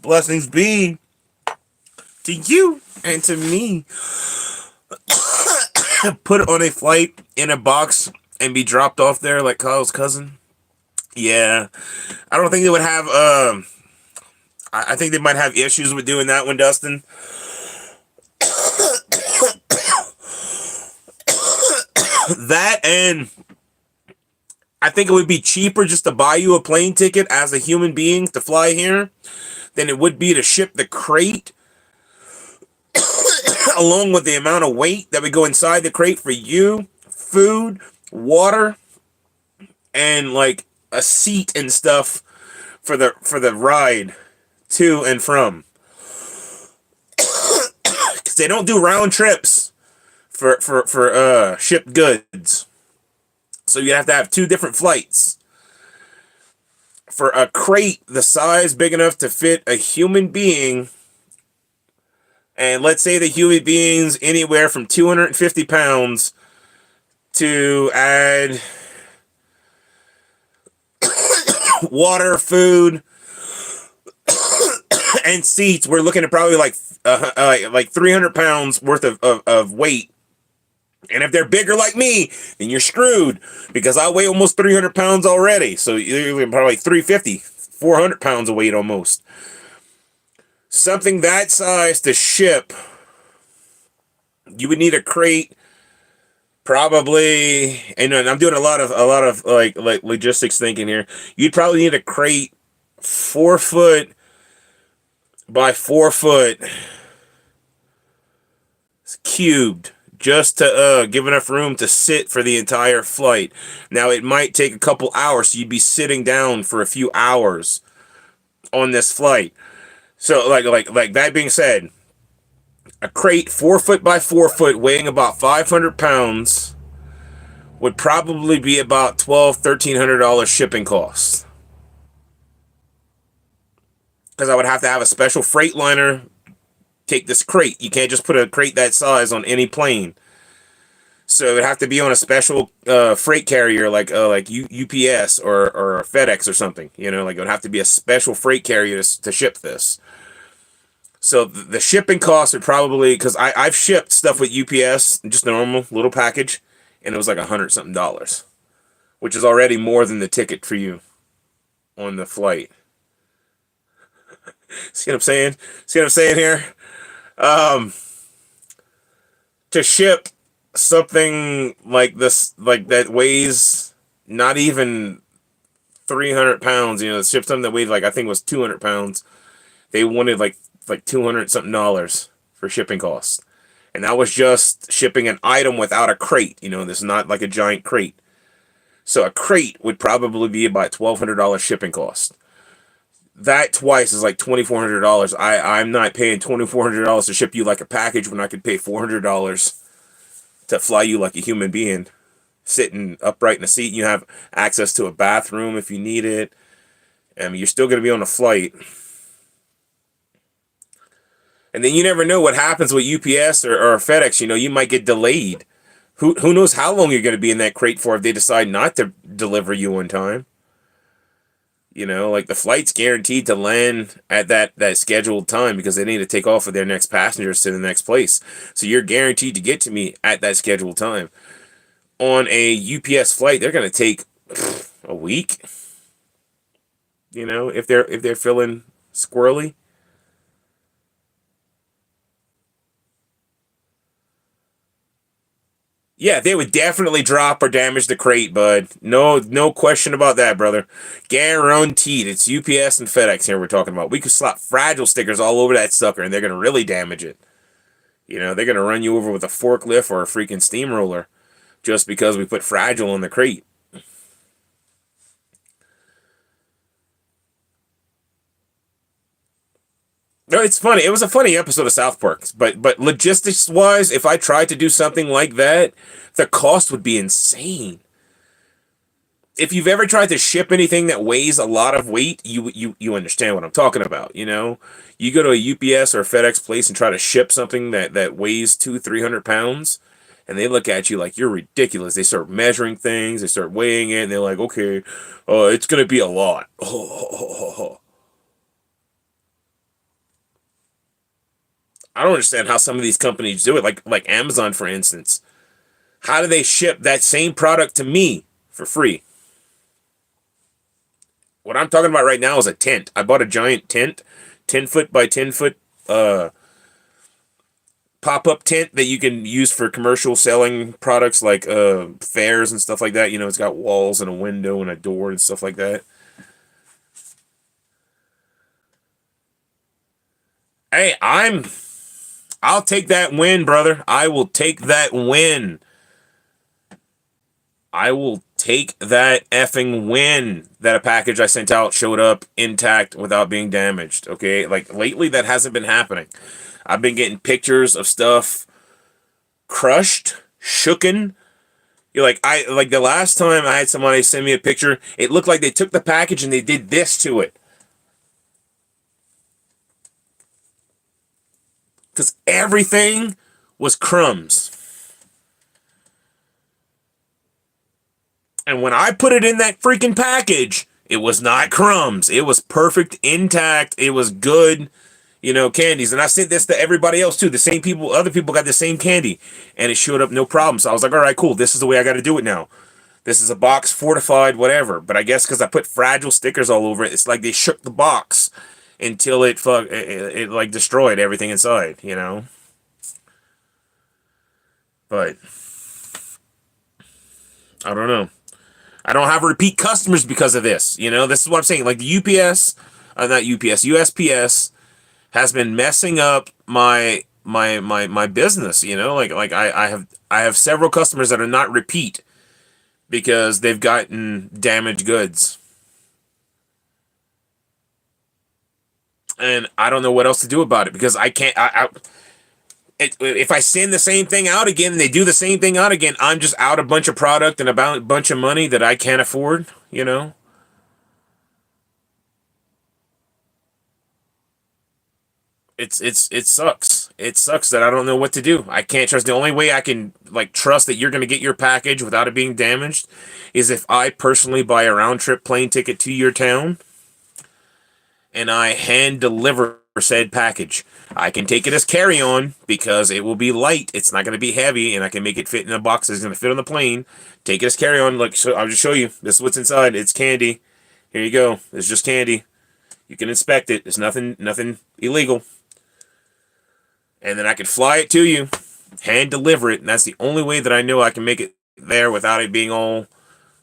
Speaker 1: Blessings be to you and to me. Put it on a flight in a box and be dropped off there like Kyle's cousin. Yeah, I don't think they would have. I think they might have issues with doing that one, Dustin. That, and I think it would be cheaper just to buy you a plane ticket as a human being to fly here than it would be to ship the crate along with the amount of weight that would go inside the crate for you, food, water, and like a seat and stuff for the ride to and from. Because they don't do round trips for shipped goods. So you have to have two different flights. For a crate the size big enough to fit a human being, and let's say the human being's anywhere from 250 pounds to add water, food, and seats, we're looking at probably like 300 pounds worth of weight. And if they're bigger like me, then you're screwed, because I weigh almost 300 pounds already. So you're probably like 350, 400 pounds of weight almost. Something that size to ship, you would need a crate, probably, and I'm doing a lot of like logistics thinking here. You'd probably need a crate 4 foot by 4 foot cubed, just to give enough room to sit for the entire flight. Now it might take a couple hours, so you'd be sitting down for a few hours on this flight. So like that being said, a crate 4 foot by 4 foot weighing about 500 pounds would probably be about $1,200-$1,300 shipping costs. Because I would have to have a special freight liner take this crate. You can't just put a crate that size on any plane. So it would have to be on a special freight carrier like UPS or FedEx or something. You know, like it would have to be a special freight carrier to ship this. So the shipping costs are probably, because I've shipped stuff with UPS, just a normal little package, and it was like $100-something, which is already more than the ticket for you on the flight. See what I'm saying? See what I'm saying here? To ship something like this, like that weighs not even 300 pounds, you know, ship something that weighed like, I think it was 200 pounds. They wanted like $200-something for shipping costs. And that was just shipping an item without a crate. You know, this is not like a giant crate. So a crate would probably be about $1,200 shipping cost. That twice is like $2,400. I'm not paying $2,400 to ship you like a package when I could pay $400 to fly you like a human being, sitting upright in a seat. You have access to a bathroom if you need it. I mean, you're still going to be on a flight. And then you never know what happens with UPS or FedEx. You know, you might get delayed. Who knows how long you're going to be in that crate for if they decide not to deliver you on time. You know, like the flight's guaranteed to land at that scheduled time because they need to take off with their next passengers to the next place. So you're guaranteed to get to me at that scheduled time. On a UPS flight, they're going to take a week. You know, if they're feeling squirrely. Yeah, they would definitely drop or damage the crate, bud. No question about that, brother. Guaranteed. It's UPS and FedEx here we're talking about. We could slap fragile stickers all over that sucker, and they're going to really damage it. You know, they're going to run you over with a forklift or a freaking steamroller just because we put fragile on the crate. No, it's funny. It was a funny episode of South Park, but logistics wise, if I tried to do something like that, the cost would be insane. If you've ever tried to ship anything that weighs a lot of weight, you understand what I'm talking about. You know, you go to a UPS or a FedEx place and try to ship something that weighs 200-300 pounds, and they look at you like you're ridiculous. They start measuring things, they start weighing it, and they're like, okay, it's gonna be a lot. I don't understand how some of these companies do it, like Amazon, for instance. How do they ship that same product to me for free? What I'm talking about right now is a tent. I bought a giant tent, 10 foot by 10 foot pop-up tent that you can use for commercial selling products like fairs and stuff like that. You know, it's got walls and a window and a door and stuff like that. Hey, I'll take that win, brother. I will take that win. I will take that effing win that a package I sent out showed up intact without being damaged. Okay, like lately that hasn't been happening. I've been getting pictures of stuff crushed, shooken. You're like the last time I had somebody send me a picture, it looked like they took the package and they did this to it. Because everything was crumbs. And when I put it in that freaking package, it was not crumbs. It was perfect, intact. It was good, you know, candies. And I sent this to everybody else too. The same people, other people got the same candy. And it showed up no problem. So I was like, all right, cool. This is the way I got to do it now. This is a box fortified, whatever. But I guess because I put fragile stickers all over it, it's like they shook the box until it like destroyed everything inside, you know? But I don't know. I don't have repeat customers because of this. You know, this is what I'm saying. Like the UPS, not UPS, USPS has been messing up my business. You know, like I have several customers that are not repeat because they've gotten damaged goods, and I don't know what else to do about it because I can't. If I send the same thing out again and they do the same thing out again, I'm just out a bunch of product and about a bunch of money that I can't afford. You know. It sucks. It sucks that I don't know what to do. I can't trust. The only way I can like trust that you're gonna get your package without it being damaged is if I personally buy a round trip plane ticket to your town and I hand deliver said package. I can take it as carry on because it will be light. It's not gonna be heavy, and I can make it fit in a box that's gonna fit on the plane. Take it as carry on. Like, so I'll just show you. This is what's inside. It's candy. Here you go. It's just candy. You can inspect it. It's nothing illegal. And then I could fly it to you, hand deliver it, and that's the only way that I know I can make it there without it being all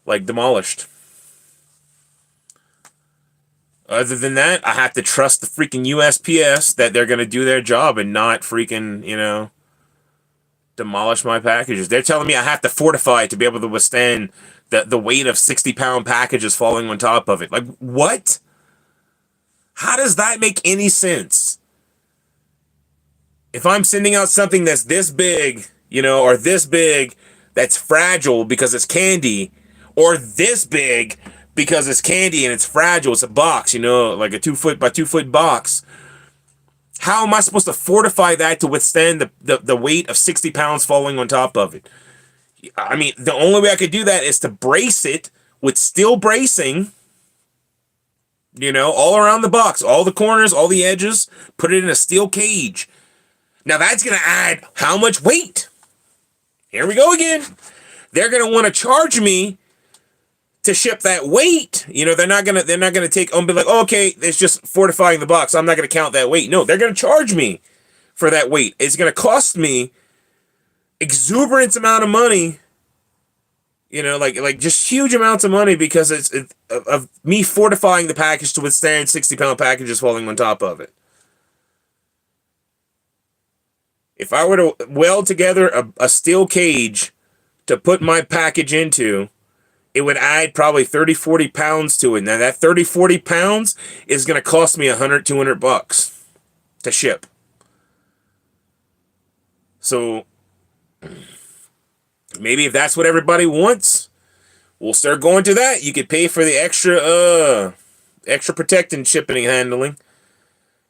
Speaker 1: like demolished. Other than that, I have to trust the freaking USPS that they're gonna do their job and not freaking, demolish my packages. They're telling me I have to fortify it to be able to withstand the weight of 60-pound packages falling on top of it. Like, what? How does that make any sense? If I'm sending out something that's this big, or this big, that's fragile because it's candy, or this big because it's candy and it's fragile, it's a box, like a 2 foot by 2 foot box. How am I supposed to fortify that to withstand the weight of 60 pounds falling on top of it? I mean, the only way I could do that is to brace it with steel bracing, all around the box, all the corners, all the edges, put it in a steel cage. Now that's going to add how much weight? Here we go again. They're going to want to charge me to ship that weight. They're not going to take be like, oh, okay, it's just fortifying the box. I'm not going to count that weight. No, they're going to charge me for that weight. It's going to cost me exuberant amount of money. Like just huge amounts of money because it's of me fortifying the package to withstand 60-pound packages falling on top of it. If I were to weld together a steel cage to put my package into, it would add probably 30, 40 pounds to it. Now that 30, 40 pounds is going to cost me $100, $200 to ship. So maybe if that's what everybody wants, we'll start going to that. You could pay for the extra protecting shipping and handling.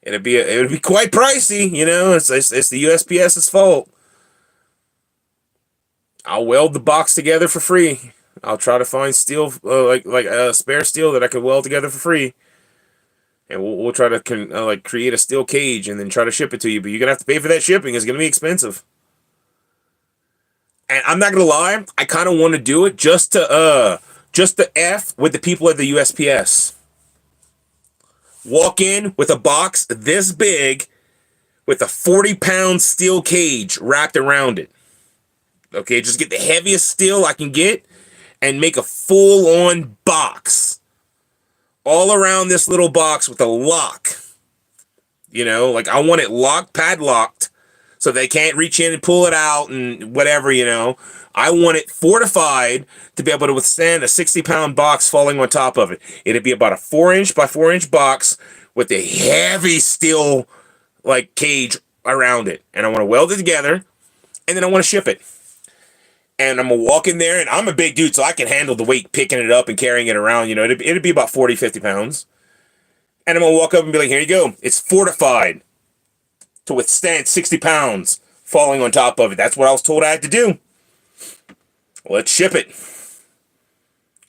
Speaker 1: It would be quite pricey, It's the USPS's fault. I'll weld the box together for free. I'll try to find steel, like spare steel that I could weld together for free, and we'll try to create a steel cage and then try to ship it to you. But you're gonna have to pay for that shipping. It's gonna be expensive. And I'm not gonna lie, I kind of want to do it just to F with the people at the USPS. Walk in with a box this big with a 40-pound steel cage wrapped around it. Okay, just get the heaviest steel I can get and make a full-on box all around this little box with a lock. I want it locked, padlocked, so they can't reach in and pull it out and whatever, I want it fortified to be able to withstand a 60-pound box falling on top of it. It'd be about a 4-inch by 4-inch box with a heavy steel cage around it. And I want to weld it together, and then I want to ship it. And I'm going to walk in there, and I'm a big dude, so I can handle the weight, picking it up and carrying it around. It'd be about 40, 50 pounds. And I'm going to walk up and be like, here you go. It's fortified to withstand 60 pounds falling on top of it. That's what I was told I had to do. Let's ship it.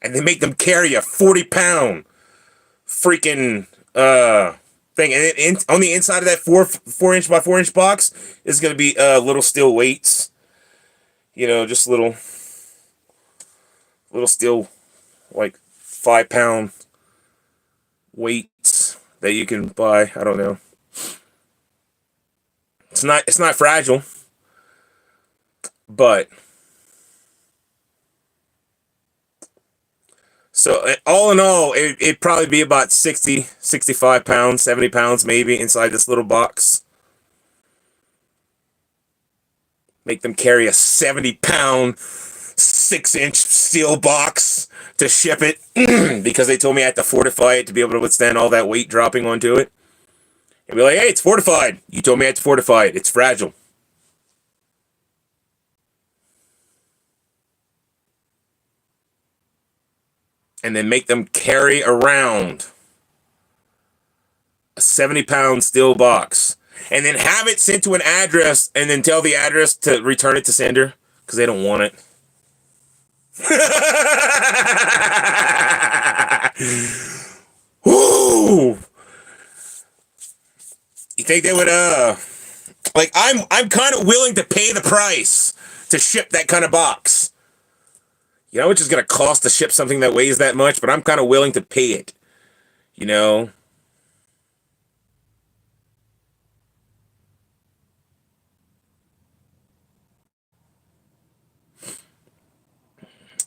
Speaker 1: And they make them carry a 40-pound freaking thing. And on the inside of that 4-inch by 4-inch box is going to be little steel weights. Just little steel, 5-pound weights that you can buy. I don't know. It's not fragile, but So all in all, it'd probably be about 60, 65 pounds, 70 pounds maybe inside this little box. Make them carry a 70-pound, 6-inch steel box to ship it because they told me I had to fortify it to be able to withstand all that weight dropping onto it. And be like, hey, it's fortified. You told me I had to fortify it. It's fragile. And then make them carry around a 70-pound steel box. And then have it sent to an address and then tell the address to return it to sender because they don't want it. Woo! You think they would like I'm kind of willing to pay the price to ship that kind of box. You know, it's just gonna cost to ship something that weighs that much, but I'm kind of willing to pay it. You know?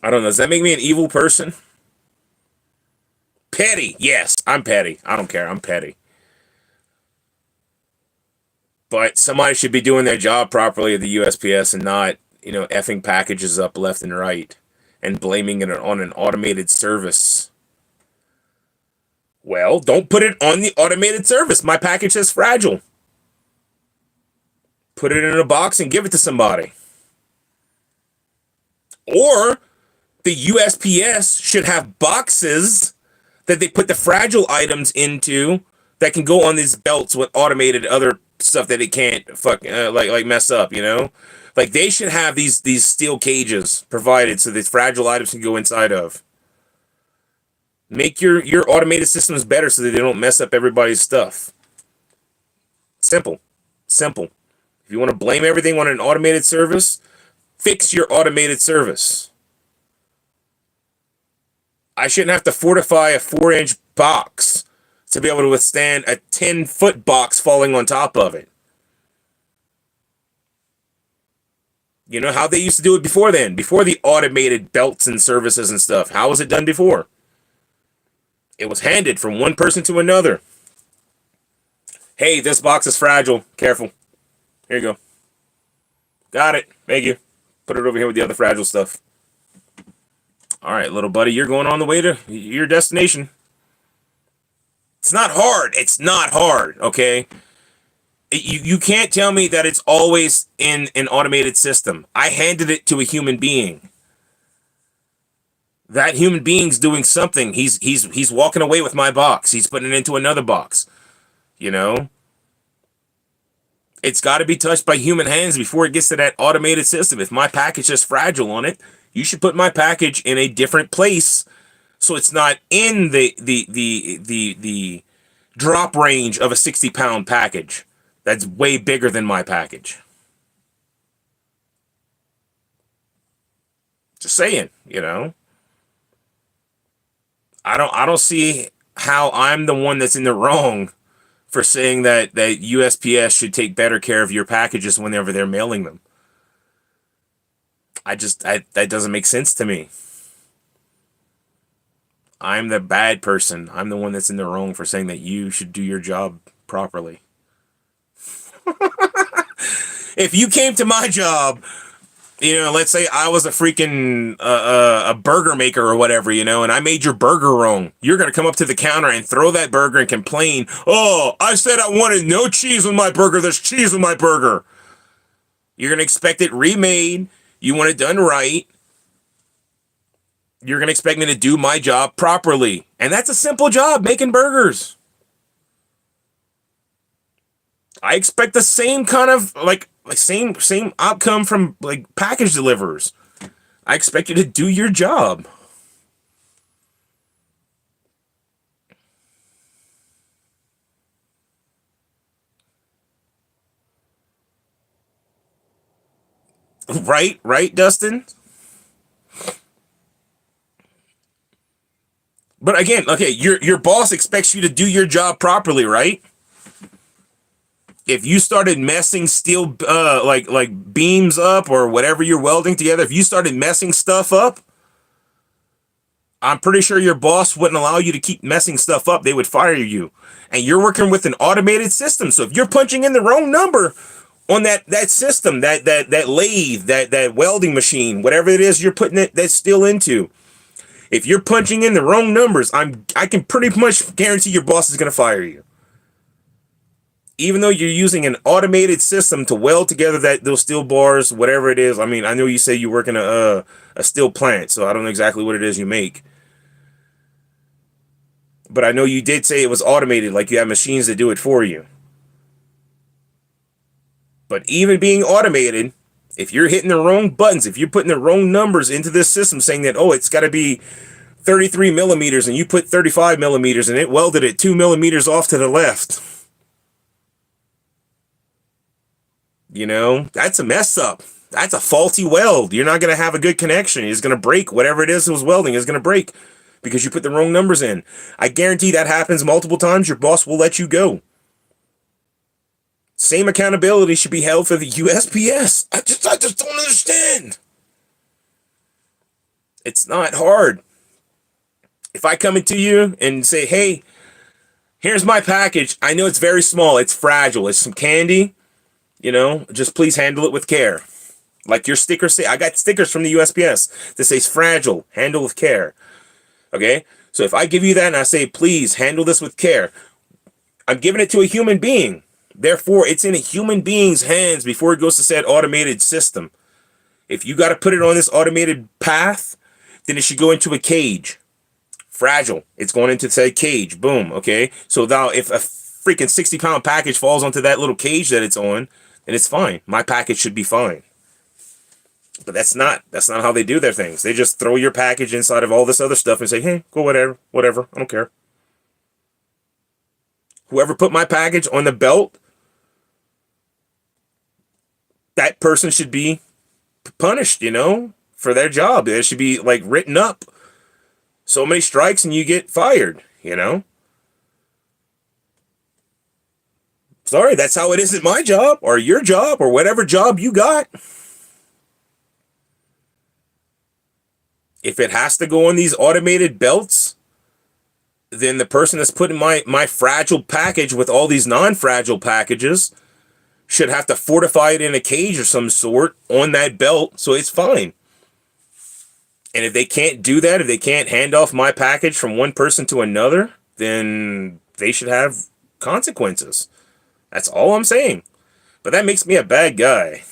Speaker 1: I don't know. Does that make me an evil person? Petty. Yes, I'm petty. I don't care. I'm petty. But somebody should be doing their job properly at the USPS and not, effing packages up left and right and blaming it on an automated service. Well, don't put it on the automated service. My package is fragile. Put it in a box and give it to somebody. Or the USPS should have boxes that they put the fragile items into that can go on these belts with automated other stuff that it can't like mess up, Like they should have these steel cages provided so these fragile items can go inside of. Make your automated systems better so that they don't mess up everybody's stuff. Simple. Simple. If you want to blame everything on an automated service, fix your automated service. I shouldn't have to fortify a 4-inch box to be able to withstand a 10-foot box falling on top of it. You know how they used to do it before then, before the automated belts and services and stuff. How was it done before? It was handed from one person to another. Hey, this box is fragile. Careful. Here you go. Got it. Thank you. Put it over here with the other fragile stuff. All right, little buddy, you're going on the way to your destination. It's not hard. It's not hard, okay? You can't tell me that it's always in an automated system. I handed it to a human being. That human being's doing something. He's walking away with my box. He's putting it into another box. It's got to be touched by human hands before it gets to that automated system. If my package is fragile on it, you should put my package in a different place so it's not in the drop range of a 60-pound package. That's way bigger than my package. Just saying, I don't see how I'm the one that's in the wrong for saying that USPS should take better care of your packages whenever they're mailing them. That doesn't make sense to me. I'm the bad person. I'm the one that's in the wrong for saying that you should do your job properly. If you came to my job, let's say I was a freaking a burger maker or whatever, and I made your burger wrong. You're going to come up to the counter and throw that burger and complain, oh, I said I wanted no cheese on my burger. There's cheese on my burger. You're going to expect it remade. You want it done right. You're going to expect me to do my job properly. And that's a simple job, making burgers. I expect the same kind of, same outcome from, package deliverers. I expect you to do your job. Right, Dustin? But again, okay, your boss expects you to do your job properly, right? If you started messing steel like beams up or whatever you're welding together, if you started messing stuff up, I'm pretty sure your boss wouldn't allow you to keep messing stuff up. They would fire you. And you're working with an automated system. So if you're punching in the wrong number on that system, that lathe, that welding machine, whatever it is you're putting that steel into, if you're punching in the wrong numbers, I can pretty much guarantee your boss is going to fire you. Even though you're using an automated system to weld together those steel bars, whatever it is. I mean, I know you say you work in a steel plant, so I don't know exactly what it is you make. But I know you did say it was automated, like you have machines that do it for you. But even being automated, if you're hitting the wrong buttons, if you're putting the wrong numbers into this system saying that, oh, it's got to be 33 millimeters and you put 35 millimeters and it welded it 2 millimeters off to the left. You know, that's a mess up. That's a faulty weld. You're not going to have a good connection. It's going to break. Whatever it is that was welding is going to break because you put the wrong numbers in. I guarantee that happens multiple times. Your boss will let you go. Same accountability should be held for the USPS. I just don't understand. It's not hard. If I come into you and say, hey, here's my package. I know it's very small. It's fragile. It's some candy. You know, just please handle it with care. Like your stickers say, I got stickers from the USPS that says fragile, handle with care. Okay? So if I give you that and I say, please handle this with care, I'm giving it to a human being. Therefore, it's in a human being's hands before it goes to said automated system. If you got to put it on this automated path, then it should go into a cage. Fragile. It's going into say cage. Boom. Okay? So now if a freaking 60-pound package falls onto that little cage that it's on, then it's fine. My package should be fine. But that's not how they do their things. They just throw your package inside of all this other stuff and say, hey, go whatever. I don't care. Whoever put my package on the belt, that person should be punished, you know, for their job. It should be like written up. So many strikes and you get fired, you know. Sorry, that's how it is at my job or your job or whatever job you got. If it has to go on these automated belts, then the person that's putting my fragile package with all these non-fragile packages should have to fortify it in a cage or some sort on that belt so it's fine. And if they can't do that, if they can't hand off my package from one person to another, then they should have consequences. That's all I'm saying. But that makes me a bad guy.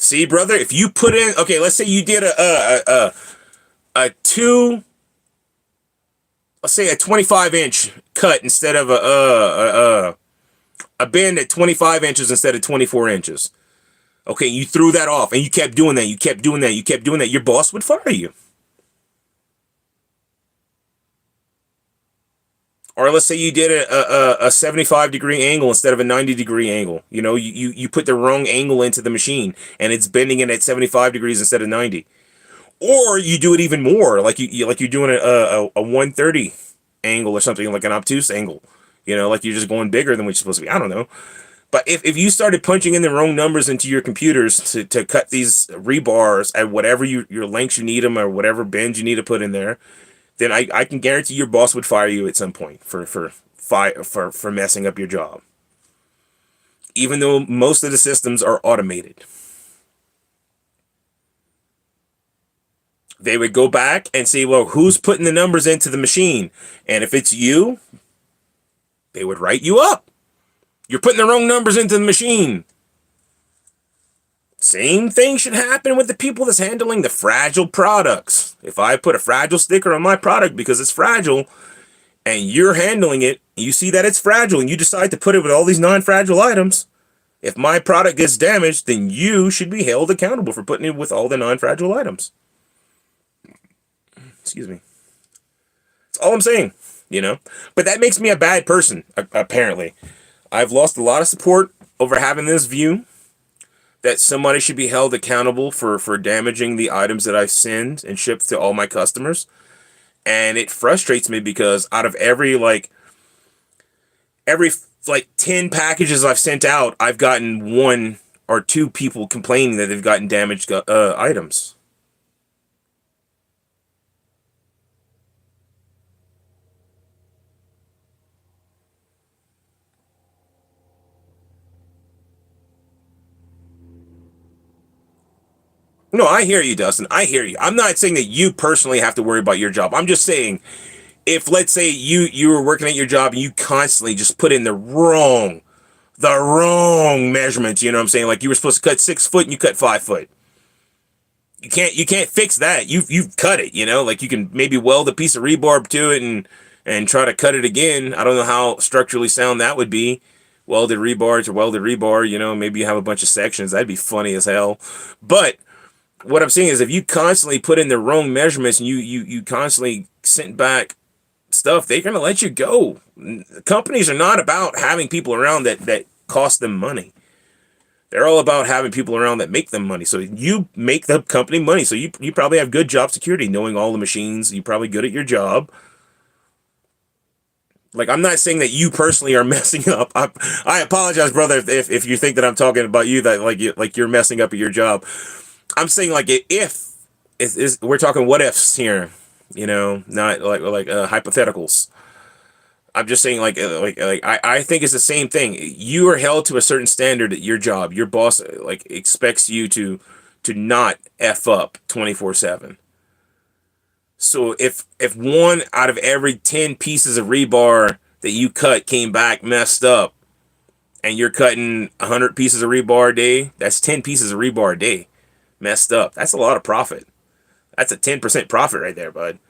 Speaker 1: See, brother, if you put in, okay, let's say you did a two, let's say a 25-inch cut instead of a bend at 25 inches instead of 24 inches. Okay, you threw that off and you kept doing that. You kept doing that. Your boss would fire you. Or let's say you did a 75-degree angle instead of a 90-degree angle. You know, you put the wrong angle into the machine and it's bending it at 75 degrees instead of 90. Or you do it even more, like you're doing a 130 angle or something, like an obtuse angle. You know, like you're just going bigger than what you're supposed to be. I don't know. But if you started punching in the wrong numbers into your computers to cut these rebars at whatever your lengths you need them or whatever bends you need to put in there, then I can guarantee your boss would fire you at some point for messing up your job. Even though most of the systems are automated. They would go back and see, well, who's putting the numbers into the machine? And if it's you, they would write you up. You're putting the wrong numbers into the machine. Same thing should happen with the people that's handling the fragile products. If I put a fragile sticker on my product because it's fragile and you're handling it, you see that it's fragile and you decide to put it with all these non-fragile items, if my product gets damaged, then you should be held accountable for putting it with all the non-fragile items. Excuse me. That's all I'm saying, you know. But that makes me a bad person, apparently. I've lost a lot of support over having this view that somebody should be held accountable for damaging the items that I send and ship to all my customers. And it frustrates me because out of every, like, every like 10 packages I've sent out, I've gotten one or two people complaining that they've gotten damaged items. No, I hear you, Dustin. I hear you. I'm not saying that you personally have to worry about your job. I'm just saying if, let's say, you were working at your job and you constantly just put in the wrong measurements, you know what I'm saying? Like you were supposed to cut 6 foot and you cut 5 foot. You can't fix that. You've cut it, you know? Like you can maybe weld a piece of rebar to it and try to cut it again. I don't know how structurally sound that would be. Welded rebar to welded rebar, you know, maybe you have a bunch of sections. That'd be funny as hell. But what I'm saying is if you constantly put in the wrong measurements and you constantly send back stuff, they're gonna let you go. Companies are not about having people around that cost them money. They're all about having people around that make them money. So you make the company money. So you probably have good job security, knowing all the machines. You're probably good at your job. Like I'm not saying that you personally are messing up. I apologize, brother, if you think that I'm talking about you, that you're messing up at your job. I'm saying like if is we're talking what ifs here, you know, not like hypotheticals. I'm just saying I think it's the same thing. You are held to a certain standard at your job. Your boss like expects you to not f up 24/7. So if one out of every 10 pieces of rebar that you cut came back messed up, and you're cutting 100 pieces of rebar a day, that's 10 pieces of rebar a day messed up. That's a lot of profit. That's a 10% profit right there, bud.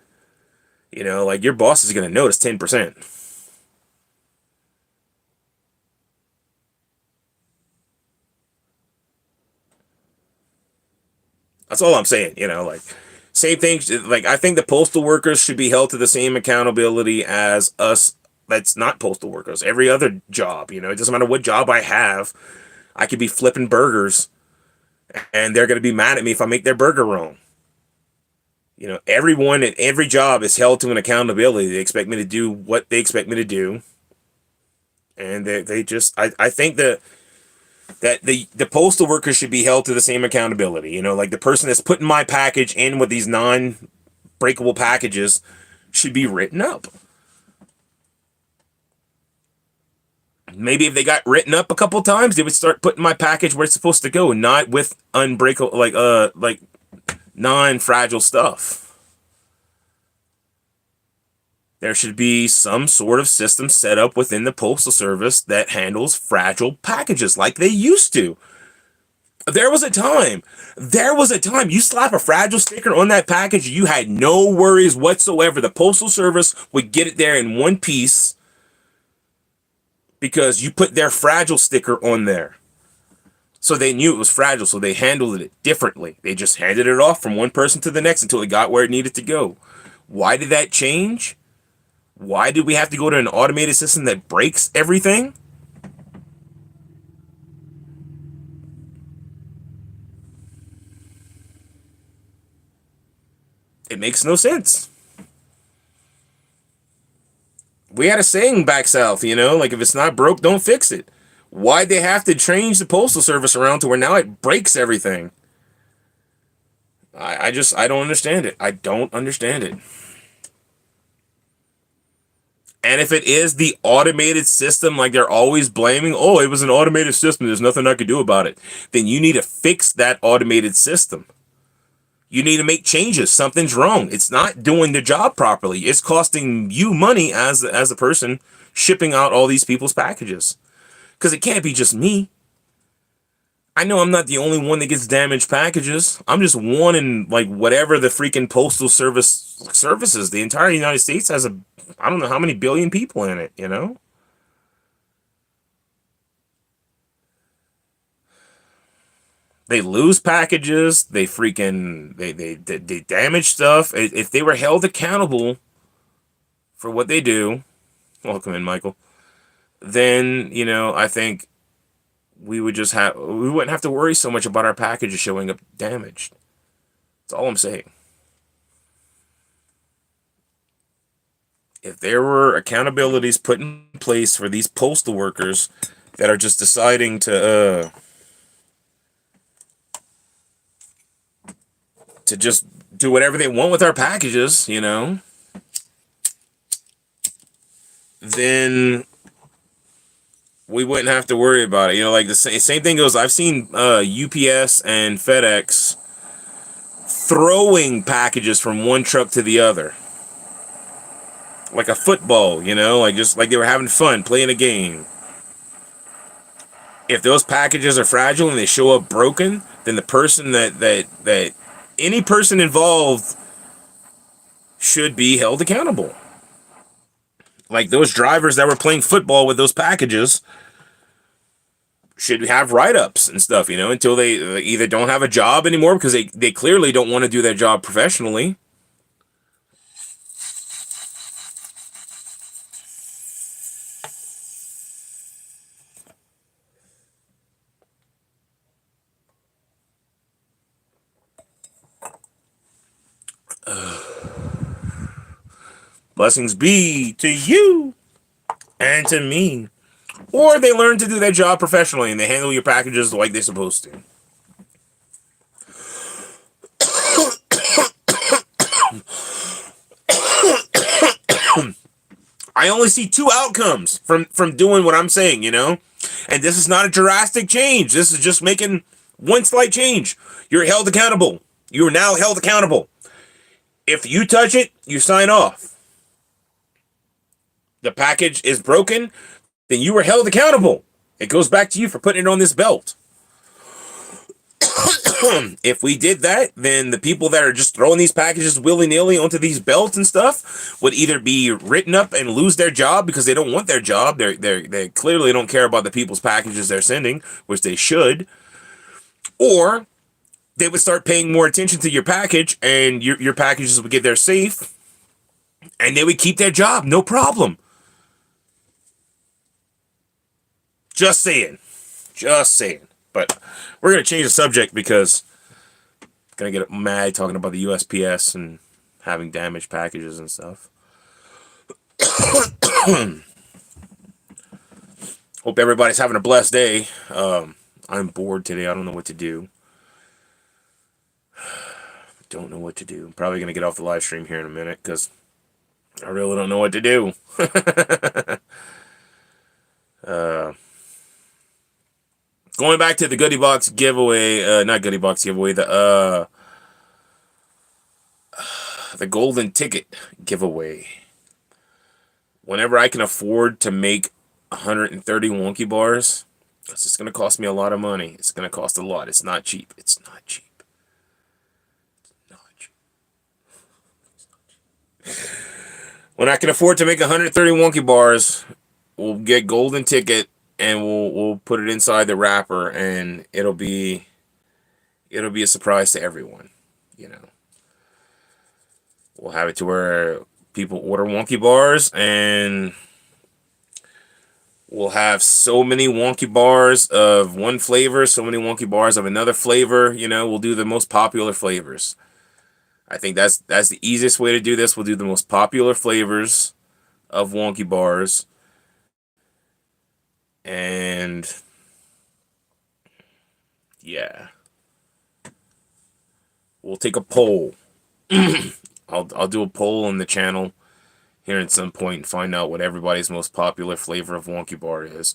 Speaker 1: You know, like your boss is going to notice 10%. That's all I'm saying, you know, like same thing. Like I think the postal workers should be held to the same accountability as us that's not postal workers. Every other job, you know, it doesn't matter what job I have. I could be flipping burgers and they're going to be mad at me if I make their burger wrong. You know, everyone at every job is held to an accountability. They expect me to do what they expect me to do. And they just, I think that the postal workers should be held to the same accountability. You know, like the person that's putting my package in with these non-breakable packages should be written up. Maybe if they got written up a couple times, they would start putting my package where it's supposed to go, not with unbreakable like non-fragile stuff. There should be some sort of system set up within the Postal Service that handles fragile packages like they used to. There was a time you slap a fragile sticker on that package, you had no worries whatsoever. The Postal Service would get it there in one piece because you put their fragile sticker on there. So they knew it was fragile, so they handled it differently. They just handed it off from one person to the next until it got where it needed to go. Why did that change? Why did we have to go to an automated system that breaks everything? It makes no sense. We had a saying back south, you know, like if it's not broke, don't fix it. Why'd they have to change the postal service around to where now it breaks everything? I don't understand it. I don't understand it. And if it is the automated system, like they're always blaming, oh, it was an automated system, there's nothing I could do about it, then you need to fix that automated system. You need to make changes. Something's wrong. It's not doing the job properly. It's costing you money as a person shipping out all these people's packages. Because it can't be just me. I know I'm not the only one that gets damaged packages. I'm just one in like whatever the freaking postal services. The entire United States has I don't know how many billion people in it, you know? They lose packages. They freaking they damage stuff. If they were held accountable for what they do, welcome in, Michael. Then you know I think we wouldn't have to worry so much about our packages showing up damaged. That's all I'm saying. if there were accountabilities put in place for these postal workers that are just deciding to just do whatever they want with our packages, then we wouldn't have to worry about it. Like the same thing goes. I've seen UPS and FedEx throwing packages from one truck to the other, like a football. Like just like they were having fun playing a game. If those packages are fragile and they show up broken, then the person that any person involved should be held accountable. Like those drivers that were playing football with those packages should have write-ups and stuff, until they either don't have a job anymore because they clearly don't want to do their job professionally. Blessings be to you and to me. Or they learn to do their job professionally and they handle your packages like they're supposed to. I only see two outcomes from doing what I'm saying, And this is not a drastic change. This is just making one slight change. You're held accountable. You are now held accountable. If you touch it, you sign off. The package is broken, then you were held accountable. It goes back to you for putting it on this belt. If we did that, then the people that are just throwing these packages willy-nilly onto these belts and stuff would either be written up and lose their job because they don't want their job. They clearly don't care about the people's packages they're sending, which they should. Or they would start paying more attention to your package and your packages would get there safe and they would keep their job, no problem. Just saying. Just saying. But we're going to change the subject because I'm going to get mad talking about the USPS and having damaged packages and stuff. Hope everybody's having a blessed day. I'm bored today. I don't know what to do. Don't know what to do. I'm probably going to get off the live stream here in a minute because I really don't know what to do. Going back to the Goodie Box giveaway, not Goodie Box giveaway, the golden ticket giveaway. Whenever I can afford to make 130 wonky bars, it's just going to cost me a lot of money. It's going to cost a lot. It's not cheap. It's not cheap. It's not cheap. It's not cheap. When I can afford to make 130 wonky bars, we'll get golden ticket and we'll put it inside the wrapper and it'll be a surprise to everyone, We'll have it to where people order wonky bars and we'll have so many wonky bars of one flavor, so many wonky bars of another flavor, We'll do the most popular flavors. I think that's the easiest way to do this. We'll do the most popular flavors of wonky bars. And yeah, we'll take a poll. I'll do a poll on the channel here at some point and find out what everybody's most popular flavor of wonky bar is.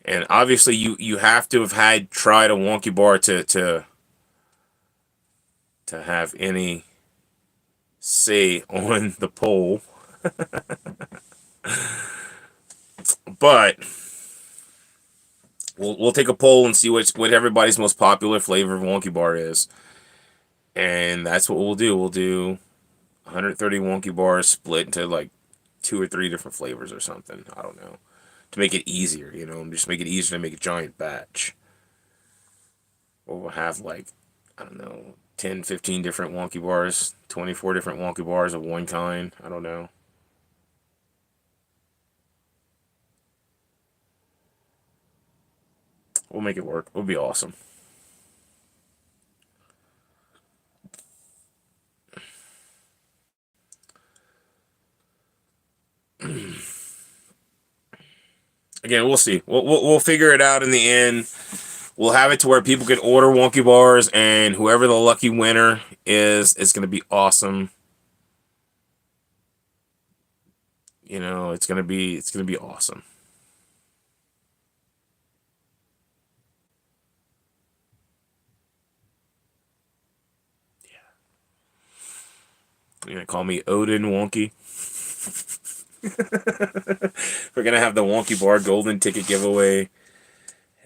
Speaker 1: And obviously you have to have tried a wonky bar to have any say on the poll. But we'll take a poll and see what everybody's most popular flavor of wonky bar is. And that's what we'll do. We'll do 130 wonky bars split into like 2 or 3 different flavors or something. I don't know. To make it easier, just make it easier to make a giant batch. Or we'll have like, I don't know, 10, 15 different wonky bars, 24 different wonky bars of one kind. I don't know. We'll make it work. It'll be awesome. Again, we'll see. We'll figure it out in the end. We'll have it to where people can order wonky bars, and whoever the lucky winner is, it's gonna be awesome. You know, it's gonna be awesome. You're gonna call me Odin Wonky. We're gonna have the wonky bar golden ticket giveaway,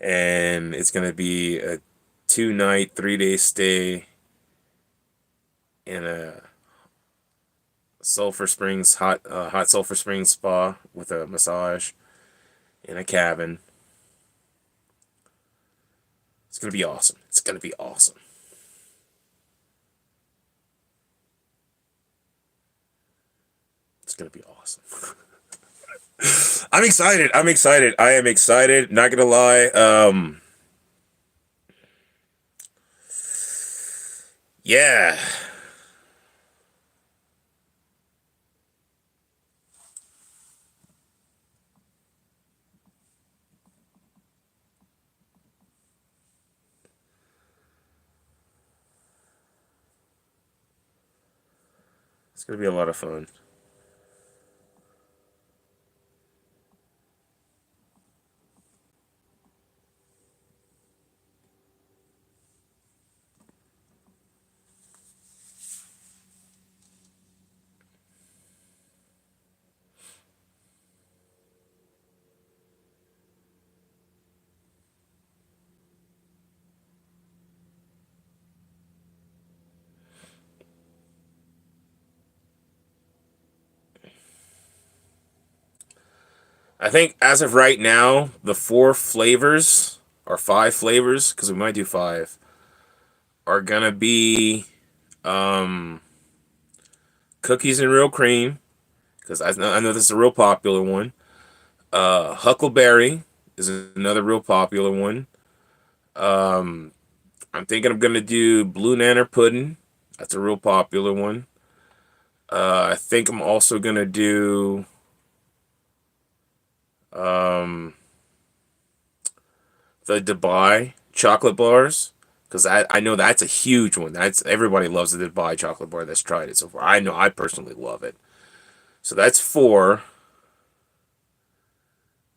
Speaker 1: and it's gonna be a 2-night, 3-day stay in a Sulphur Springs hot Sulphur Springs spa with a massage in a cabin. It's gonna be awesome. It's gonna be awesome. It's gonna be awesome. I'm excited. I'm excited. I am excited. Not gonna lie. Yeah. It's gonna be a lot of fun. I think as of right now, the 4 flavors or 5 flavors, because we might do 5, are gonna be um, cookies and real cream, because I know this is a real popular one. Huckleberry is another real popular one. Um, I'm thinking I'm gonna do blue nanner pudding. That's a real popular one. I think I'm also gonna do um, the Dubai chocolate bars, because I know that's a huge one. That's everybody loves the Dubai chocolate bar that's tried it so far. I know I personally love it. So that's 4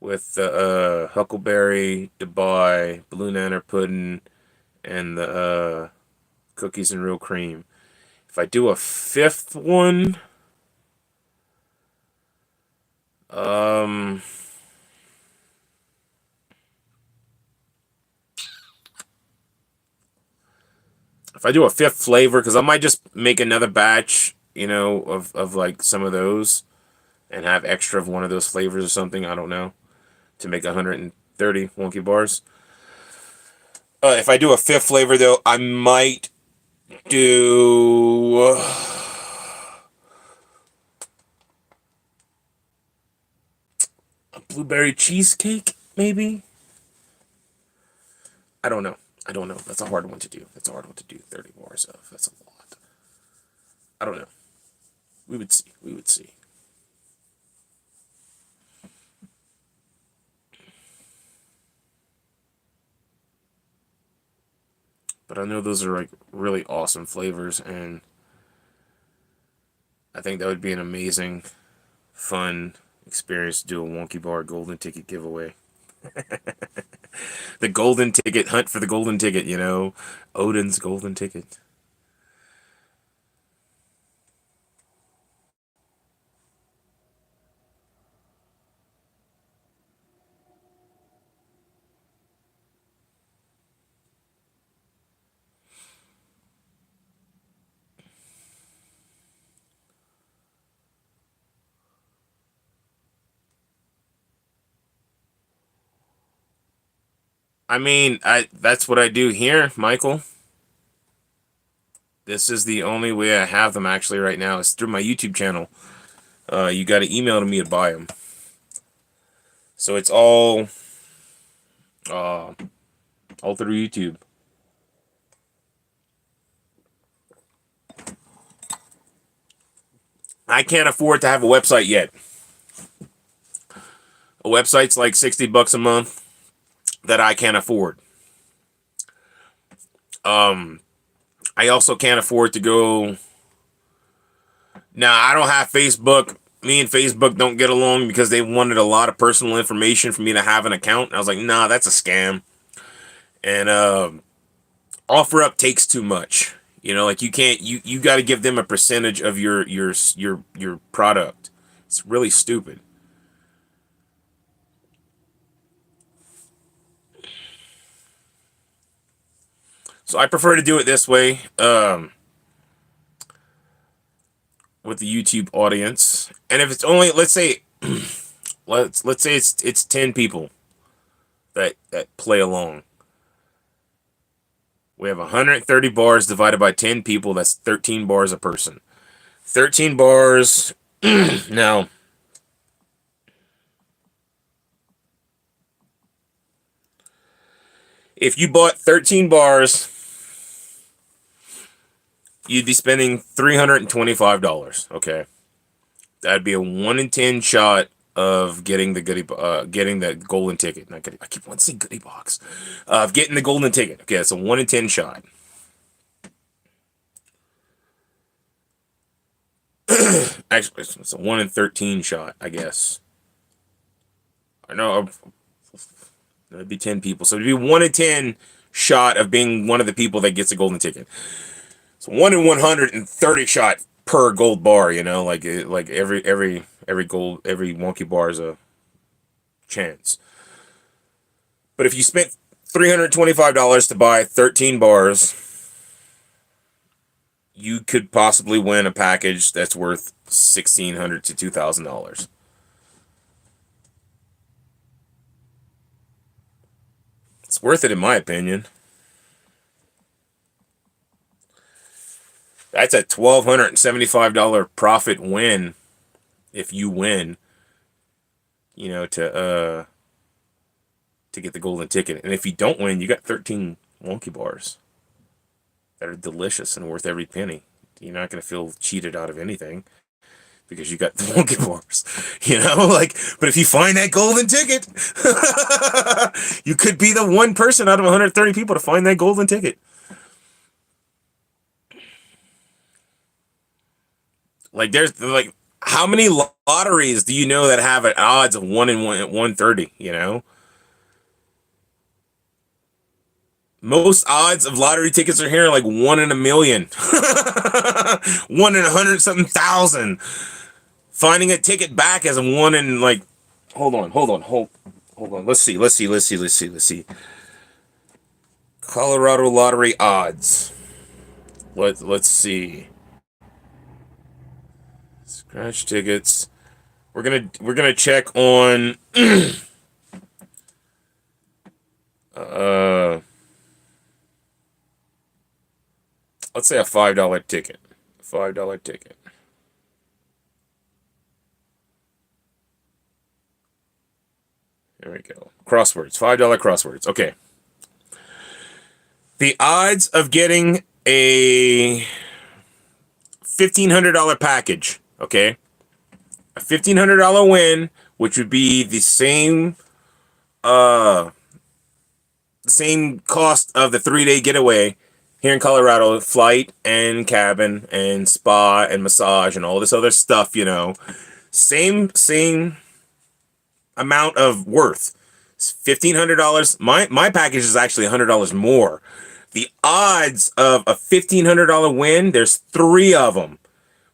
Speaker 1: with the Huckleberry, Dubai, Blue Nanner Pudding, and the cookies and real cream. If I do a 5th one, um, if I do a 5th flavor, because I might just make another batch, of like some of those and have extra of one of those flavors or something. I don't know, to make 130 wonky bars. If I do a 5th flavor, though, I might do a blueberry cheesecake, maybe. I don't know. I don't know. That's a hard one to do. That's a hard one to do. 30 bars of. That's a lot. I don't know. We would see. We would see. But I know those are like really awesome flavors, and I think that would be an amazing, fun experience to do a Wonky Bar Golden Ticket giveaway. The Golden Ticket hunt for the Golden Ticket, Odin's Golden Ticket. I mean, that's what I do here, Michael. This is the only way I have them actually right now. It's through my YouTube channel. You got to email to me to buy them. So it's uh, all through YouTube. I can't afford to have a website yet. A website's like $60 a month that I can't afford. I also can't afford to go. Now, I don't have Facebook. Me and Facebook don't get along because they wanted a lot of personal information for me to have an account. And I was like, nah, that's a scam. And OfferUp takes too much. You know, like you can't. You got to give them a percentage of your product. It's really stupid. So I prefer to do it this way. With the YouTube audience, and if it's only, let's say, let's say it's 10 people that play along. We have 130 bars divided by 10 people. That's 13 bars a person. 13 bars. Now, if you bought 13 bars, you'd be spending $325. Okay, that'd be a 1 in 10 shot of getting the getting the golden ticket. Not goodie, I keep wanting to say goodie box. Of getting the golden ticket. Okay, it's a 1 in 10 shot. Actually, it's a 1 in 13 shot, I guess. I know that'd be 10 people, so it'd be 1 in 10 shot of being one of the people that gets a golden ticket. It's 1 in 130 shot per gold bar. You know, like every wonky bar is a chance. But if you spent $325 to buy 13 bars, you could possibly win a package that's worth $1,600 to $2,000. It's worth it in my opinion. That's a $1,275 profit win if you win. You know, to get the golden ticket. And if you don't win, you got 13 wonky bars that are delicious and worth every penny. You're not going to feel cheated out of anything because you got the wonky bars. You know, like, but if you find that golden ticket, you could be the one person out of 130 people to find that golden ticket. Like, there's like, how many lotteries do you know that have an odds of 1 in 130? You know, most odds of lottery tickets are here like 1 in a million, 1 in 100 something thousand. Finding a ticket back as a 1 in like, hold on. Let's see. Colorado lottery odds. Let's see. Scratch tickets. We're gonna check on let's say a $5 ticket. $5 ticket. There we go. Crosswords. $5 crosswords. Okay. The odds of getting a $1,500 package. Okay. A $1,500 win, which would be the same cost of the 3-day getaway here in Colorado, flight and cabin and spa and massage and all this other stuff, you know. Same amount of worth. It's $1,500. My package is actually $100 more. The odds of a $1,500 win, there's 3 of them.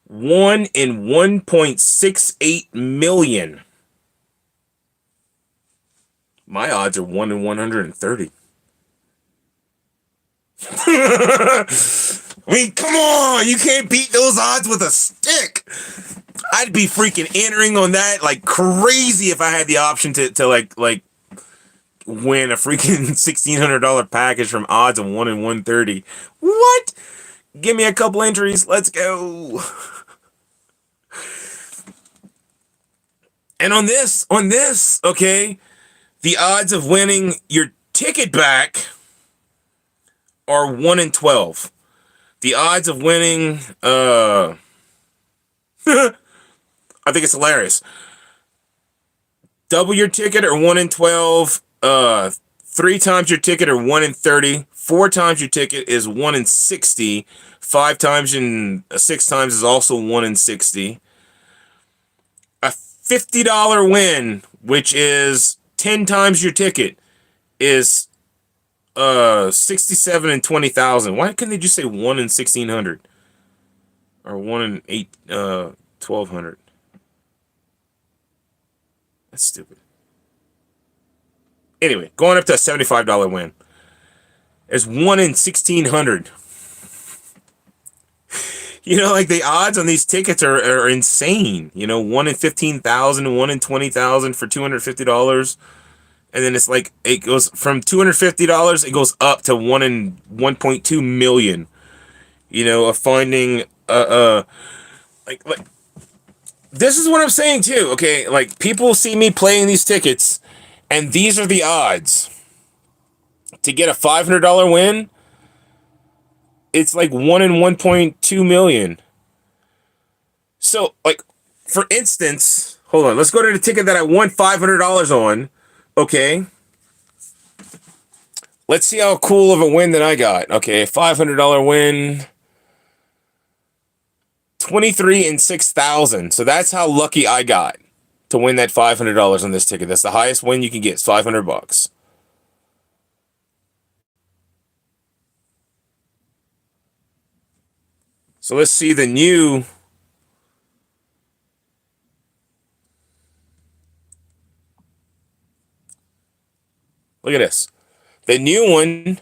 Speaker 1: 1 in 1.68 million. My odds are 1 in 130. I mean, come on, you can't beat those odds with a stick. I'd be freaking entering on that like crazy if I had the option to like win a freaking $1,600 package from odds of 1 in 130. What? Give me a couple entries. Let's go. And on this, okay, the odds of winning your ticket back are 1 in 12. The odds of winning, I think it's hilarious. double your ticket or 1 in 12. 3 times your ticket or 1 in 30. 4 times your ticket is 1 in 60. 5 times and 6 times is also 1 in 60. A $50 win, which is 10 times your ticket, is 67 and 20,000. Why couldn't they just say 1 in 1,600 or 1 in 1,200? That's stupid. Anyway, going up to a $75 win is 1 in 1,600. You know, like the odds on these tickets are insane. You know, 1 in 15,000, 1 in 20,000 for $250. And then it's like, it goes from $250, it goes up to 1 in 1.2 million. You know, of finding, like, this is what I'm saying too, okay? Like, people see me playing these tickets, and these are the odds. To get a $500 win, it's like 1 in 1.2 million. So, like, for instance, hold on, let's go to the ticket that I won $500 on, okay? Let's see how cool of a win that I got. Okay, $500 win, 23 and 6,000. So that's how lucky I got to win that $500 on this ticket. That's the highest win you can get. It's $500. So let's see the new. Look at this. The new one,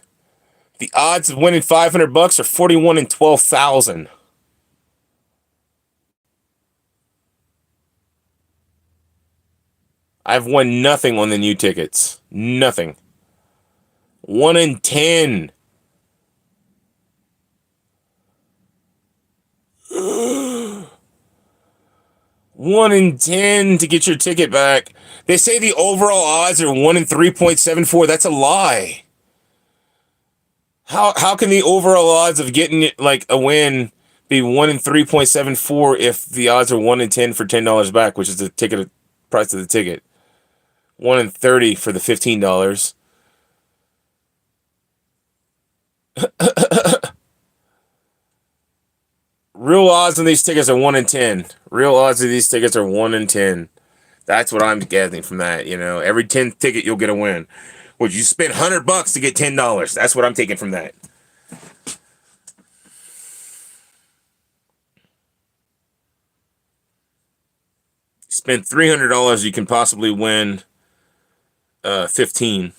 Speaker 1: the odds of winning $500 are 41 and 12,000. I've won nothing on the new tickets. Nothing. 1 in 10. One in 10 to get your ticket back. They say the overall odds are 1 in 3.74. That's a lie. How can the overall odds of getting it like a win be 1 in 3.74 if the odds are 1 in 10 for $10 back, which is the ticket price of the ticket? 1 in 30 for the $15. Real odds on these tickets are 1 in 10. Real odds of these tickets are 1 in 10. That's what I'm getting from that. You know, every 10th ticket you'll get a win. Would you spend $100 to get $10? That's what I'm taking from that. Spend $300, you can possibly win $15.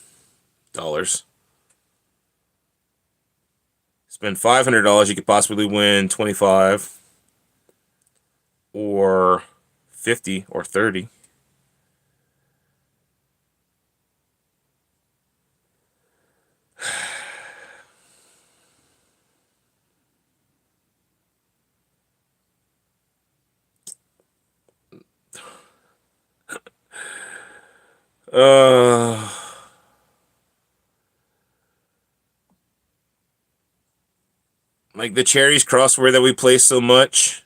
Speaker 1: Spend $500, you could possibly win 25 or 50 or 30. Like the Cherries crossword that we play so much,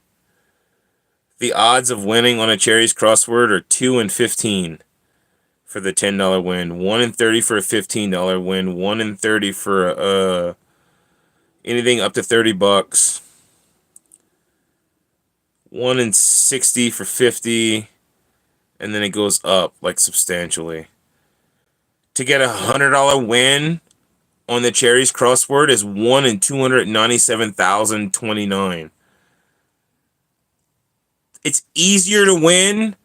Speaker 1: the odds of winning on a Cherries crossword are 2 in 15 for the $10 win, 1 in 30 for a $15 win, 1 in 30 for anything up to $30, 1 in 60 for 50, and then it goes up like substantially. To get a $100 win on the Cherries crossword is 1 in 297,029. It's easier to win.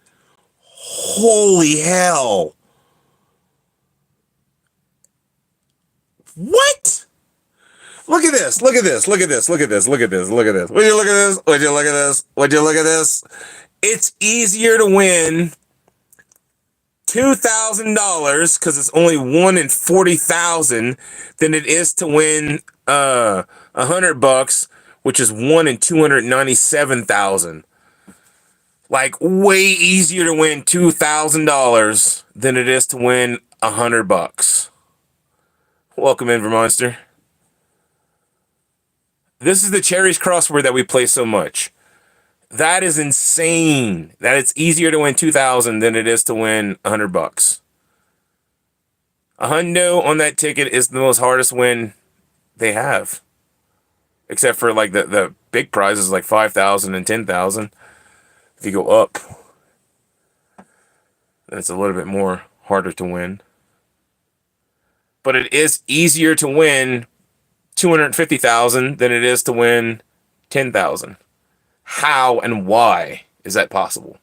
Speaker 1: Holy hell. What? Look at this. Look at this. Look at this. Look at this. Look at this. Look at this. Would you look at this? Would you look at this? Would you look at this? It's easier to win $2,000 because it's only 1 in 40,000 than it is to win $100, which is 1 in 297,000. Like, way easier to win $2,000 than it is to win $100. Welcome in, Vermonster. This is the Cherries crossword that we play so much. That is insane. That it's easier to win 2,000 than it is to win $100. A hundo on that ticket is the most hardest win they have, except for like the big prizes like 5,000 and 10,000. If you go up, then it's a little bit more harder to win. But it is easier to win 250,000 than it is to win 10,000. How and why is that possible?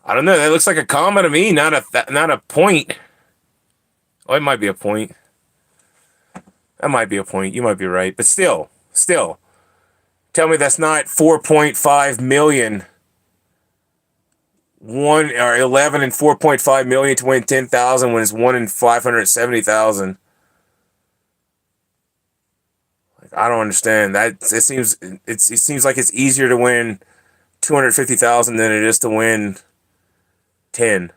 Speaker 1: I don't know. That looks like a comma to me, not a point. Oh, it might be a point. That might be a point. You might be right, but still, tell me that's not 4.5 million. 1 or 11 and 4.5 million to win 10,000 when it's 1 in 570,000. Like, I don't understand that. It seems like it's easier to win 250,000 than it is to win 10.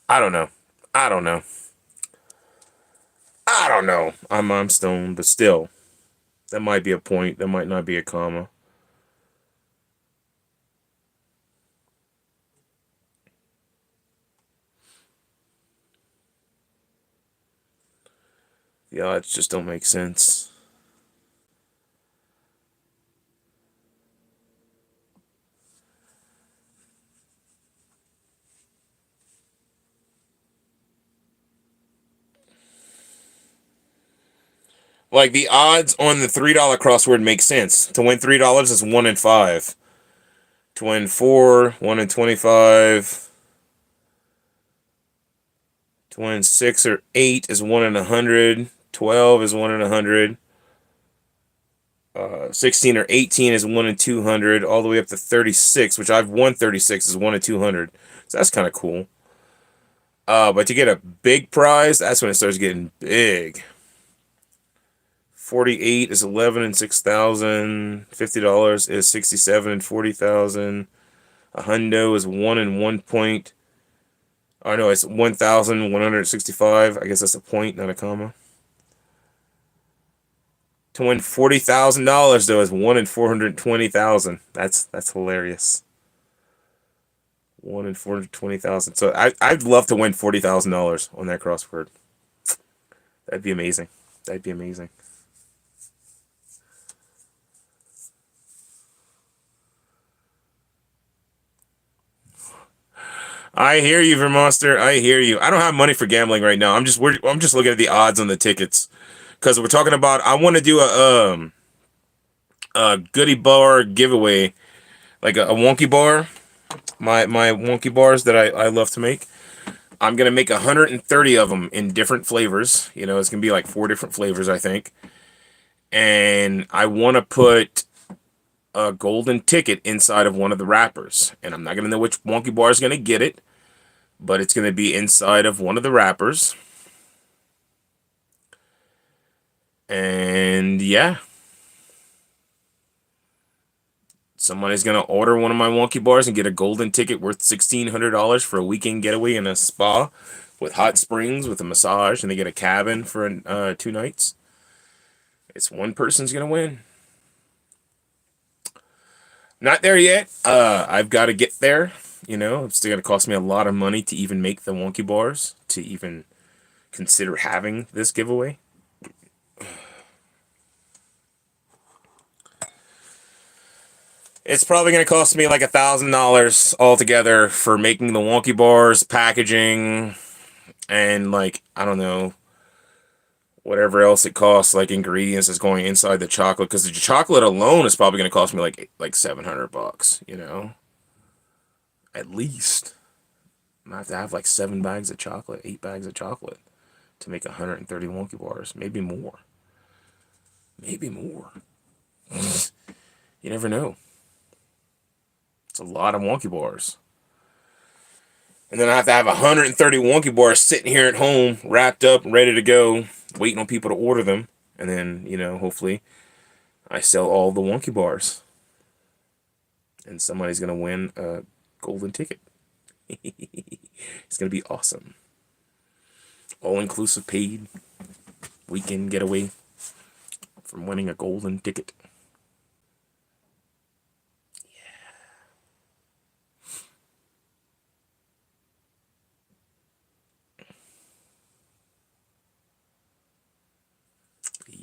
Speaker 1: I don't know. I don't know. I don't know. I'm stoned, but still, that might be a point. That might not be a comma. The odds just don't make sense. Like the odds on the $3 crossword make sense. To win $3 is 1 in 5. To win 4, 1 in 25. To win 6 or 8 is 1 in 100. 12 is 1 in 100. 16 or 18 is 1 in 200. All the way up to 36, which I've won 36, is 1 in 200. So that's kind of cool. But to get a big prize, that's when it starts getting big. 48 is 11 and 6,000. $50 is 67 and 40,000. A hundo is 1 and 1 point. Oh no, it's 1,165. I guess that's a point, not a comma. To win $40,000 though is 1 in 420,000. That's hilarious. 1 in 420,000. So I'd love to win $40,000 on that crossword. That'd be amazing. That'd be amazing. I hear you, Vermonster. I hear you. I don't have money for gambling right now. I'm just looking at the odds on the tickets because we're talking about. I want to do a goodie bar giveaway, like a wonky bar. My wonky bars that I love to make. I'm gonna make 130 of them in different flavors. You know, it's gonna be like 4 different flavors, I think. And I want to put a golden ticket inside of one of the wrappers. And I'm not gonna know which wonky bar is gonna get it, but it's gonna be inside of one of the wrappers. And yeah, somebody's gonna order one of my wonky bars and get a golden ticket worth $1,600 for a weekend getaway in a spa with hot springs with a massage, and they get a cabin for 2 nights. It's one person's gonna win. Not there yet. I've got to get there. You know, it's still gonna cost me a lot of money to even make the wonky bars, to even consider having this giveaway. It's probably going to cost me like $1,000 altogether for making the wonky bars, packaging, and like, I don't know, whatever else it costs, like ingredients is going inside the chocolate. Because the chocolate alone is probably going to cost me like $700, you know, at least. I have to have like 7 bags of chocolate, 8 bags of chocolate to make 130 wonky bars, maybe more. Maybe more. You never know. It's a lot of wonky bars. And then I have to have 130 wonky bars sitting here at home, wrapped up, ready to go, waiting on people to order them. And then, hopefully I sell all the wonky bars. And somebody's going to win a golden ticket. It's going to be awesome. All-inclusive paid weekend getaway from winning a golden ticket.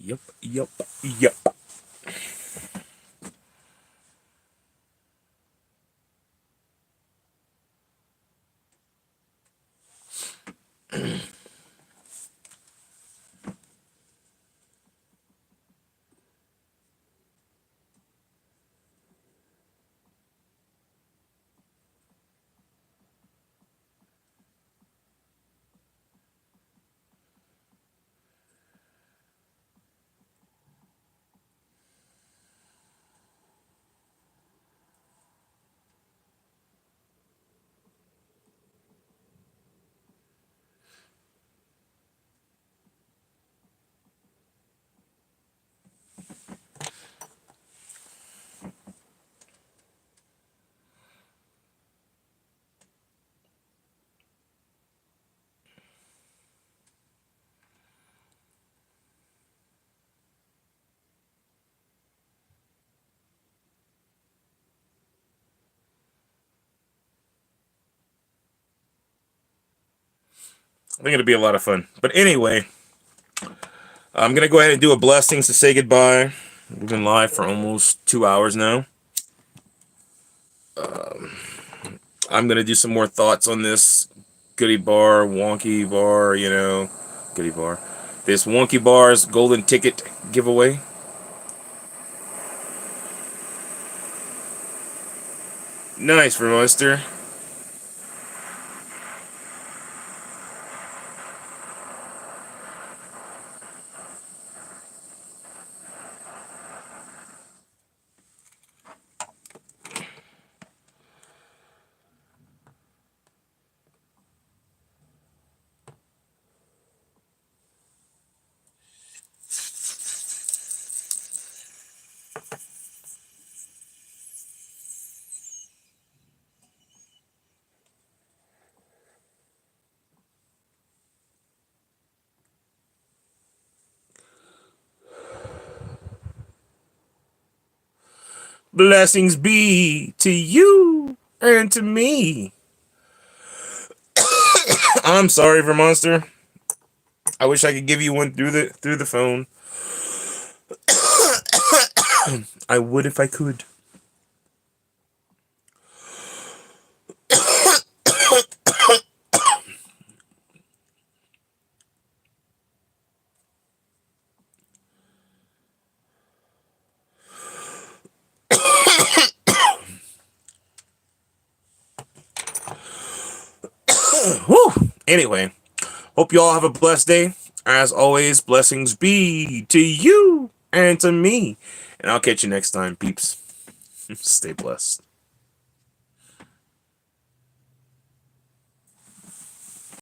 Speaker 1: Yep, yep, yep. I think it'll be a lot of fun. But anyway, I'm going to go ahead and do a blessings to say goodbye. We've been live for almost 2 hours now. I'm going to do some more thoughts on this goodie bar, wonky bar, goodie bar. This wonky bar's golden ticket giveaway. Nice, Monster. Blessings be to you and to me. I'm sorry, Monster. I wish I could give you one through the phone. I would if I could. Whew. Anyway, hope you all have a blessed day. As always, blessings be to you and to me. And I'll catch you next time, peeps. Stay blessed.